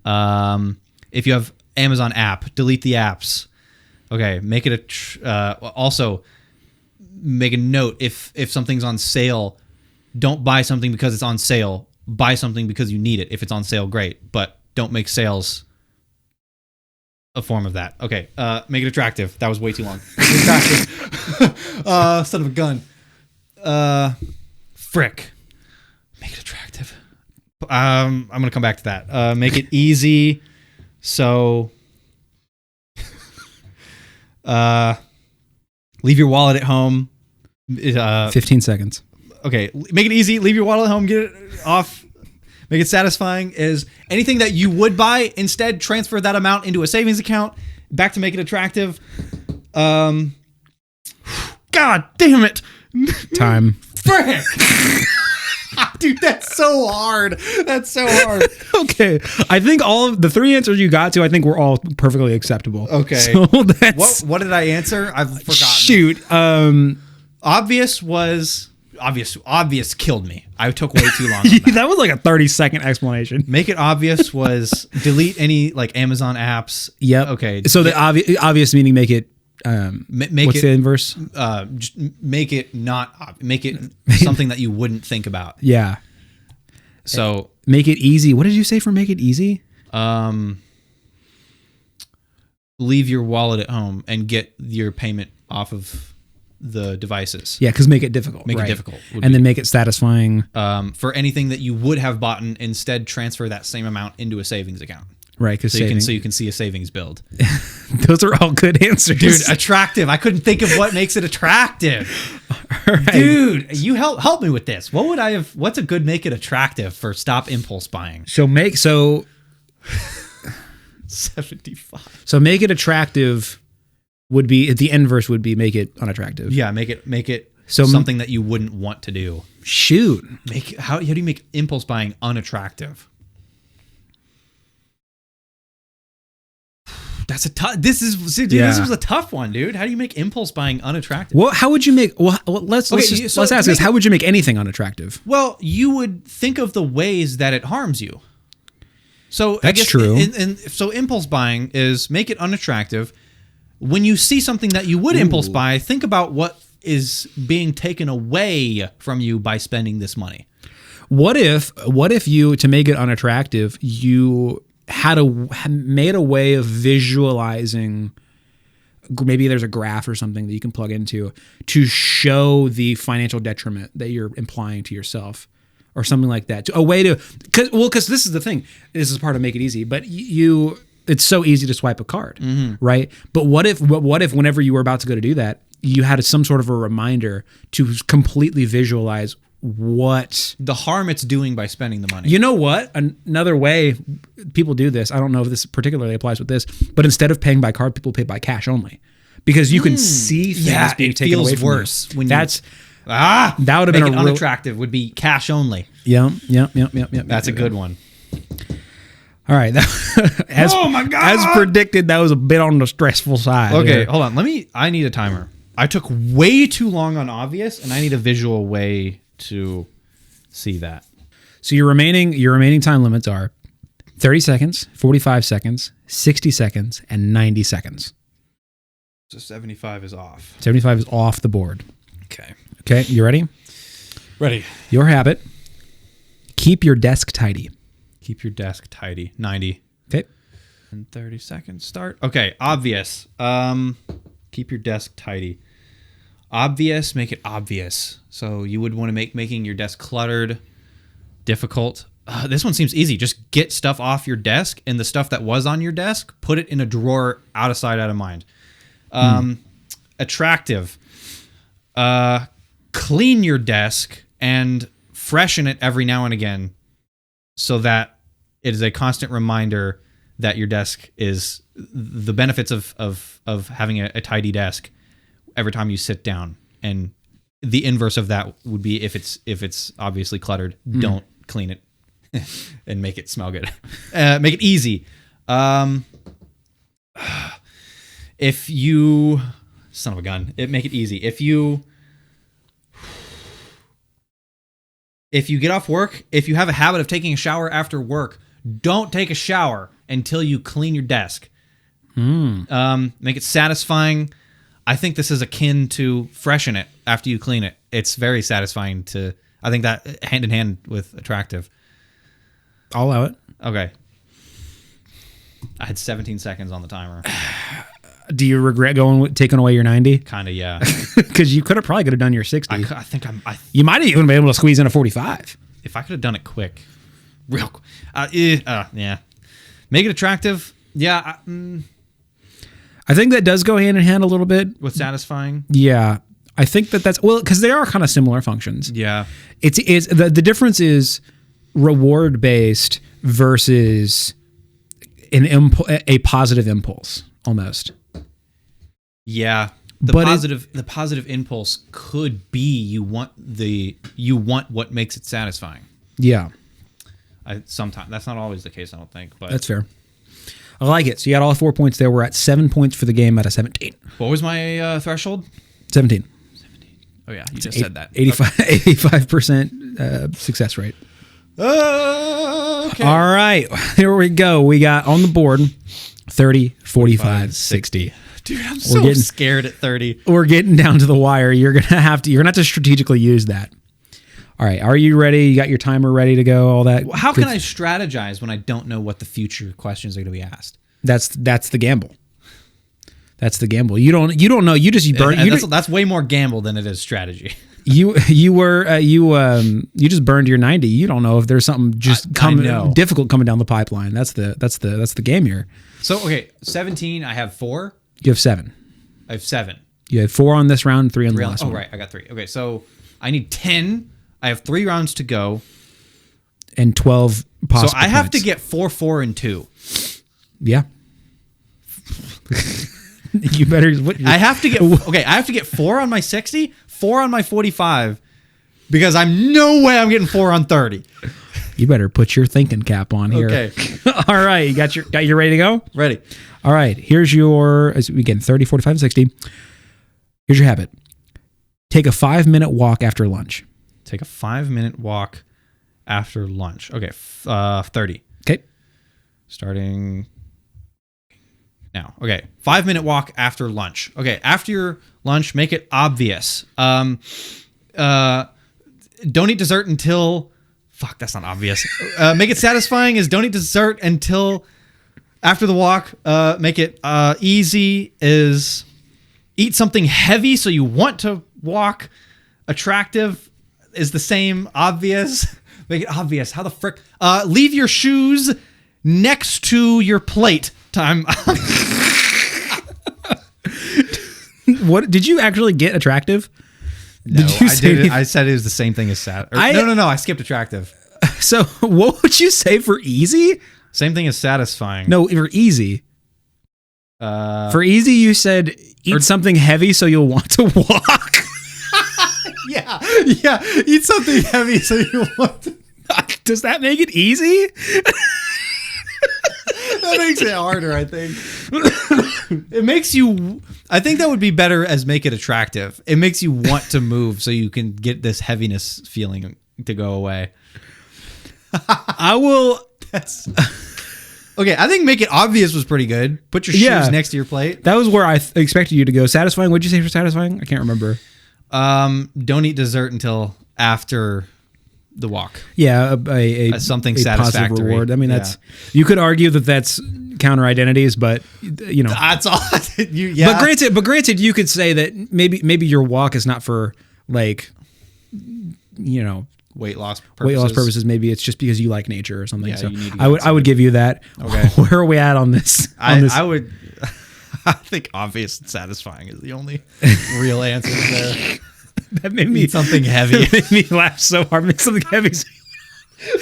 If you have Amazon app, delete the apps. Okay, make it also make a note if something's on sale, don't buy something because it's on sale. Buy something because you need it. If it's on sale, great, but don't make sales a form of that. Okay, make it attractive. That was way too long. Attractive. Son of a gun. Frick. Make it attractive. I'm gonna come back to that. Make it easy. So. Leave your wallet at home. 15 seconds. Okay, make it easy. Leave your wallet at home. Get it off. Make it satisfying. Is anything that you would buy, instead transfer that amount into a savings account. Back to make it attractive. God damn it. Time. Frick. Dude, that's so hard. That's so hard. Okay. I think all of the 3 answers you got to, I think were all perfectly acceptable. Okay. So that's... What did I answer? I've forgotten. Shoot. Obvious was... Obvious killed me. I took way too long on that. That was like a 30-second explanation. Make it obvious was delete any like Amazon apps. Yep. Okay. So the obvious meaning make it... make what's it, the inverse? Just make it not... Make it something that you wouldn't think about. Yeah. So... Make it easy. What did you say for make it easy? Leave your wallet at home and get your payment off of the devices. Yeah, because make it difficult. Make it difficult. And then make it satisfying. For anything that you would have bought, instead transfer that same amount into a savings account. Right, because so you can see a savings build. Those are all good answers. Dude, attractive. I couldn't think of what makes it attractive. Right. Dude, you help me with this. What would I have? What's a good make it attractive for stop impulse buying? So 75. So make it attractive would be the inverse would be make it unattractive. Yeah, make it so something that you wouldn't want to do. Shoot. How do you make impulse buying unattractive? That's a tough. This was a tough one, dude. How do you make impulse buying unattractive? Well, how would you make? Well, let's ask this. How would you make anything unattractive? Well, you would think of the ways that it harms you. So That's I guess true. And so impulse buying is make it unattractive. When you see something that you would impulse buy, think about what is being taken away from you by spending this money. What if you, to make it unattractive, you made a way of visualizing, maybe there's a graph or something that you can plug into to show the financial detriment that you're implying to yourself or something like that. A way to, because this is the thing, this is part of Make It Easy, but it's so easy to swipe a card, right? But what if whenever you were about to go to do that, you had some sort of a reminder to completely visualize what the harm it's doing by spending the money. You know what? Another way people do this, I don't know if this particularly applies with this, but instead of paying by card, people pay by cash only. Because you can see things being taken away from worse you. When that would have make been it unattractive would be cash only. Yeah. That's a good one. All right. Oh my God. As predicted, that was a bit on the stressful side. Okay, here. hold on. I need a timer. I took way too long on obvious, and I need a visual way to see that. So your remaining time limits are 30 seconds, 45 seconds, 60 seconds, and 90 seconds. So 75 is off. 75 is off the board. Okay. Okay, you ready? Ready. Your habit. Keep your desk tidy. Keep your desk tidy. 90. Okay. And 30 seconds. Start. Okay, obvious. Keep your desk tidy. Obvious, make it obvious. So you would want to make making your desk cluttered difficult. This one seems easy. Just get stuff off your desk, and the stuff that was on your desk, put it in a drawer, out of sight, out of mind. Attractive. Clean your desk and freshen it every now and again so that it is a constant reminder that your desk is the benefits of having a tidy desk every time you sit down. And the inverse of that would be if it's obviously cluttered, don't clean it and make it smell good. Make it easy. If you son of a gun, make it easy. If you get off work, if you have a habit of taking a shower after work, don't take a shower until you clean your desk. Make it satisfying. I think this is akin to freshen it after you clean it. It's very satisfying I think that hand in hand with attractive. I'll allow it. Okay. I had 17 seconds on the timer. Do you regret taking away your 90? Kind of, yeah. Because you could have done your 60. I think you might have even been able to squeeze in a 45. If I could have done it quick. Real quick. Yeah. Make it attractive. Yeah. I think that does go hand in hand a little bit. With satisfying? Yeah. I think that's because they are kind of similar functions. Yeah. It's the difference is reward based versus a positive impulse almost. Yeah. The positive impulse could be you want what makes it satisfying. Yeah. Sometimes that's not always the case, I don't think, but that's fair. I like it. So you had all 4 points there. We're at 7 points for the game out of 17. What was my threshold? 17. Oh yeah, you just said that. 85% success rate. Okay. All right, here we go. We got on the board 30, 45, 60. Dude, I'm so scared at 30. We're getting down to the wire. You're gonna have to strategically use that. All right, are you ready? You got your timer ready to go? All that. How can I strategize when I don't know what the future questions are going to be asked? That's the gamble. That's the gamble. You don't know. You just burn. That's way more gamble than it is strategy. You just burned your 90. You don't know if there's something difficult coming down the pipeline. That's the game here. So okay, 17. I have 4. You have 7. I have 7. You had 4 on this round, 3 on the last one. Oh right, I got 3. Okay, so I need 10. I have 3 rounds to go, and 12 possible. So I have points. to get 4, 4, and 2. Yeah. You better. I have to get 4 on my 60, 4 on my 45, because I'm no way I'm getting 4 on 30. You better put your thinking cap on here. Okay. All right. You got your ready to go? Ready. All right. Here's your, again, 30, 45, 60. Here's your habit. Take a 5-minute walk after lunch. Take a 5-minute walk after lunch. Okay. 30. Okay. Starting now. Okay. 5-minute walk after lunch. Okay. After your lunch, make it obvious. Don't eat dessert until... Fuck, that's not obvious. Make it satisfying is don't eat dessert until after the walk. Make it easy is eat something heavy so you want to walk. Attractive is the same. Obvious. Make it obvious. How the frick? Leave your shoes next to your plate. Time. What did you actually get attractive? No, Did you say I said it was the same thing as sad. No. I skipped attractive. So what would you say for easy? Same thing as satisfying. No, for easy. For easy, you said eat something heavy so you'll want to walk. Yeah. Eat something heavy so you want to. Does that make it easy? That makes it harder, I think. It makes you... I think that would be better as make it attractive. It makes you want to move so you can get this heaviness feeling to go away. I will... Okay, I think make it obvious was pretty good. Put your shoes next to your plate. That was where I expected you to go. Satisfying? What'd you say for satisfying? I can't remember. Don't eat dessert until after the walk. Yeah, something a satisfactory. positive reward. I mean, you could argue that that's counter identities, but you know, that's all. But granted, you could say that maybe your walk is not for like, you know, weight loss purposes. Weight loss purposes. Maybe it's just because you like nature or something. Yeah, so you need to I would give you that. Okay. Where are we at on this? I would. I think obvious and satisfying is the only real answer there. That made me eat something heavy. It made me laugh so hard. Make something heavy.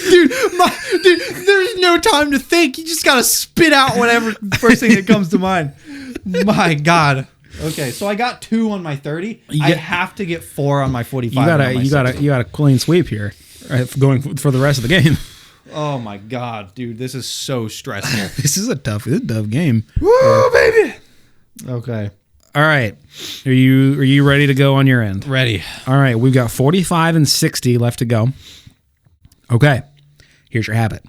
Dude, there's no time to think. You just gotta spit out whatever first thing that comes to mind. My God. Okay, so I got 2 on my 30. I have to get 4 on my 45. You got a clean sweep here, right, going for the rest of the game. Oh my God, dude, this is so stressful. This is a tough game. Woo, baby. Okay. All right. Are you ready to go on your end? Ready. All right. We've got 45 and 60 left to go. Okay. Here's your habit.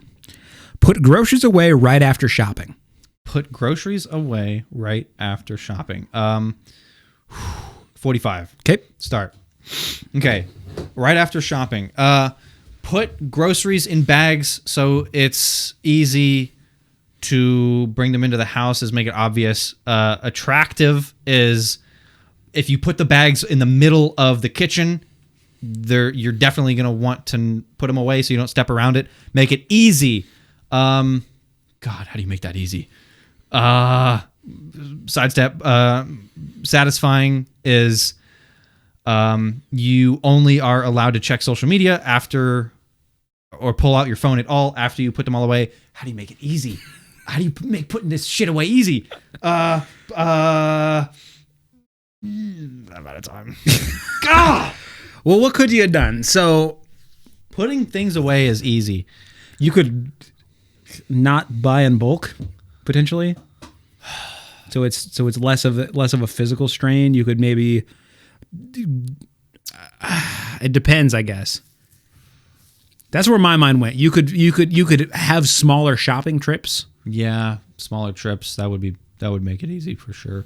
Put groceries away right after shopping. Put groceries away right after shopping. 45. Okay. Start. Okay. Right after shopping. Put groceries in bags so it's easy to bring them into the house, is make it obvious. Attractive is if you put the bags in the middle of the kitchen, you're definitely going to want to put them away so you don't step around it. Make it easy. God, how do you make that easy? Sidestep. Satisfying is you only are allowed to check social media after or pull out your phone at all after you put them all away. How do you make it easy? How do you make putting this shit away easy? I'm out of time. God! Well, what could you have done? So putting things away is easy. You could not buy in bulk, potentially. So it's less of a physical strain. You could maybe. It depends, I guess. That's where my mind went. You could have smaller shopping trips. Yeah, smaller trips. That would make it easy for sure.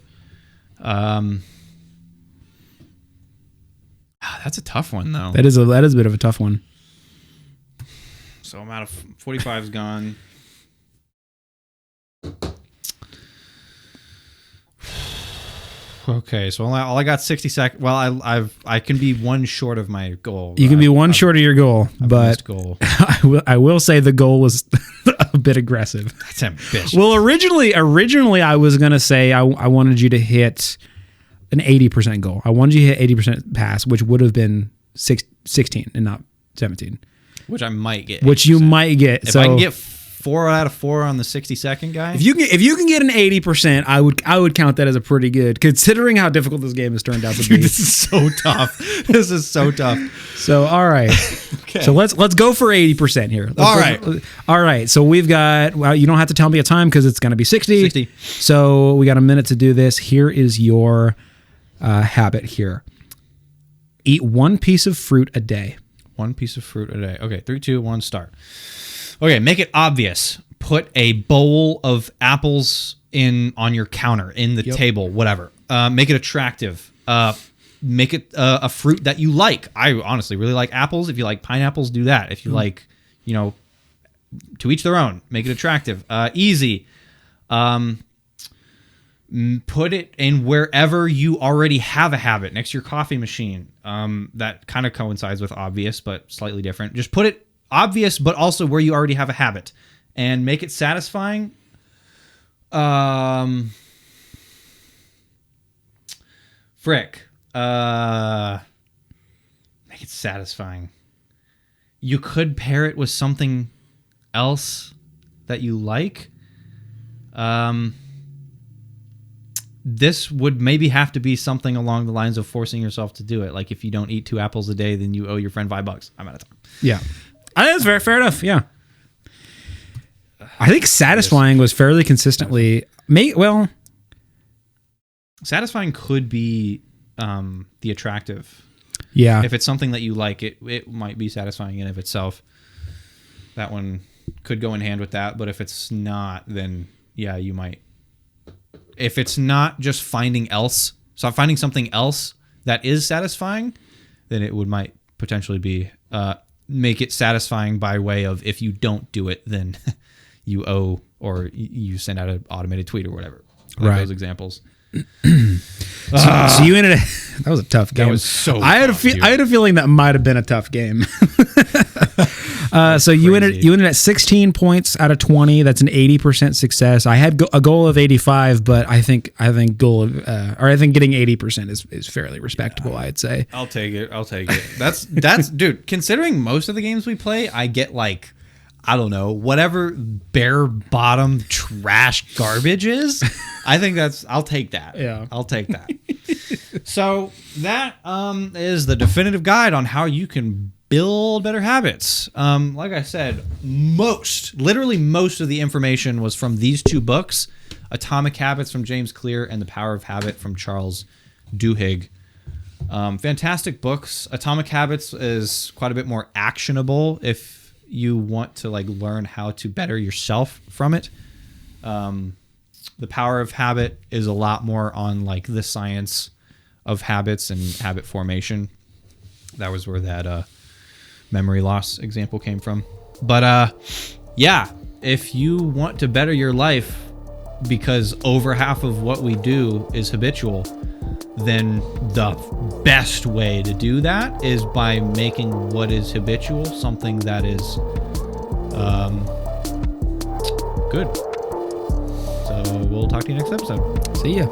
That's a tough one though. That is a bit of a tough one. So I'm out of 45's gone. Okay, so all I got 60 seconds. Well, I can be one short of my goal. You can be one short of your goal, but goal. I will say the goal was a bit aggressive. That's ambitious. Well, originally I was gonna say I wanted you to hit an 80% goal. I wanted you to hit 80% pass, which would have been 16 and not 17. Which I might get. 80%. Which you might get. If so I can get 4 out of 4 on the 60-second guy. If you can get an 80%, I would count that as a pretty good, considering how difficult this game has turned out to be. Dude, this is so tough. This is so tough. So all right, Okay. so let's go for 80% here. All right. So we've got. Well, you don't have to tell me a time because it's going to be 60. 60. So we got a minute to do this. Here is your habit. Here, eat one piece of fruit a day. One piece of fruit a day. Okay, 3, 2, 1, start. Okay, make it obvious. Put a bowl of apples on your counter, in the table, whatever. Make it attractive. Make it a fruit that you like. I honestly really like apples. If you like pineapples, do that. If you like, to each their own. Make it attractive. Easy. Put it in wherever you already have a habit, next to your coffee machine. That kind of coincides with obvious, but slightly different. Just put it obvious, but also where you already have a habit, and make it satisfying. Frick. Make it satisfying. You could pair it with something else that you like. This would maybe have to be something along the lines of forcing yourself to do it. Like if you don't eat 2 apples a day, then you owe your friend $5. I'm out of time. Yeah. I think that's fair enough. Yeah. I think satisfying was fairly consistently Satisfying could be the attractive. Yeah. If it's something that you like, it might be satisfying in of itself. That one could go in hand with that. But if it's not, then yeah, you might. If it's not just finding something else that is satisfying, then it might potentially be make it satisfying by way of, if you don't do it, then you owe, or you send out an automated tweet or whatever. Like those examples. So you ended. That was a tough game. That was so. I had a feeling that might have been a tough game. So you ended at 16 points out of 20. That's an 80% success. I had a goal of 85, but I think getting 80% is fairly respectable. I'd say. I'll take it. That's dude. Considering most of the games we play, I get like, I don't know, whatever bare bottom trash garbage is. I think I'll take that. Yeah. I'll take that. So that is the definitive guide on how you can build better habits. Like I said, literally most of the information was from these 2 books, Atomic Habits from James Clear and The Power of Habit from Charles Duhigg. Fantastic books. Atomic Habits is quite a bit more actionable if you want to learn how to better yourself from it. The Power of Habit is a lot more on the science of habits and habit formation. That was where that memory loss example came from. But yeah, if you want to better your life, because over half of what we do is habitual, then the best way to do that is by making what is habitual something that is good. So we'll talk to you next episode. See ya.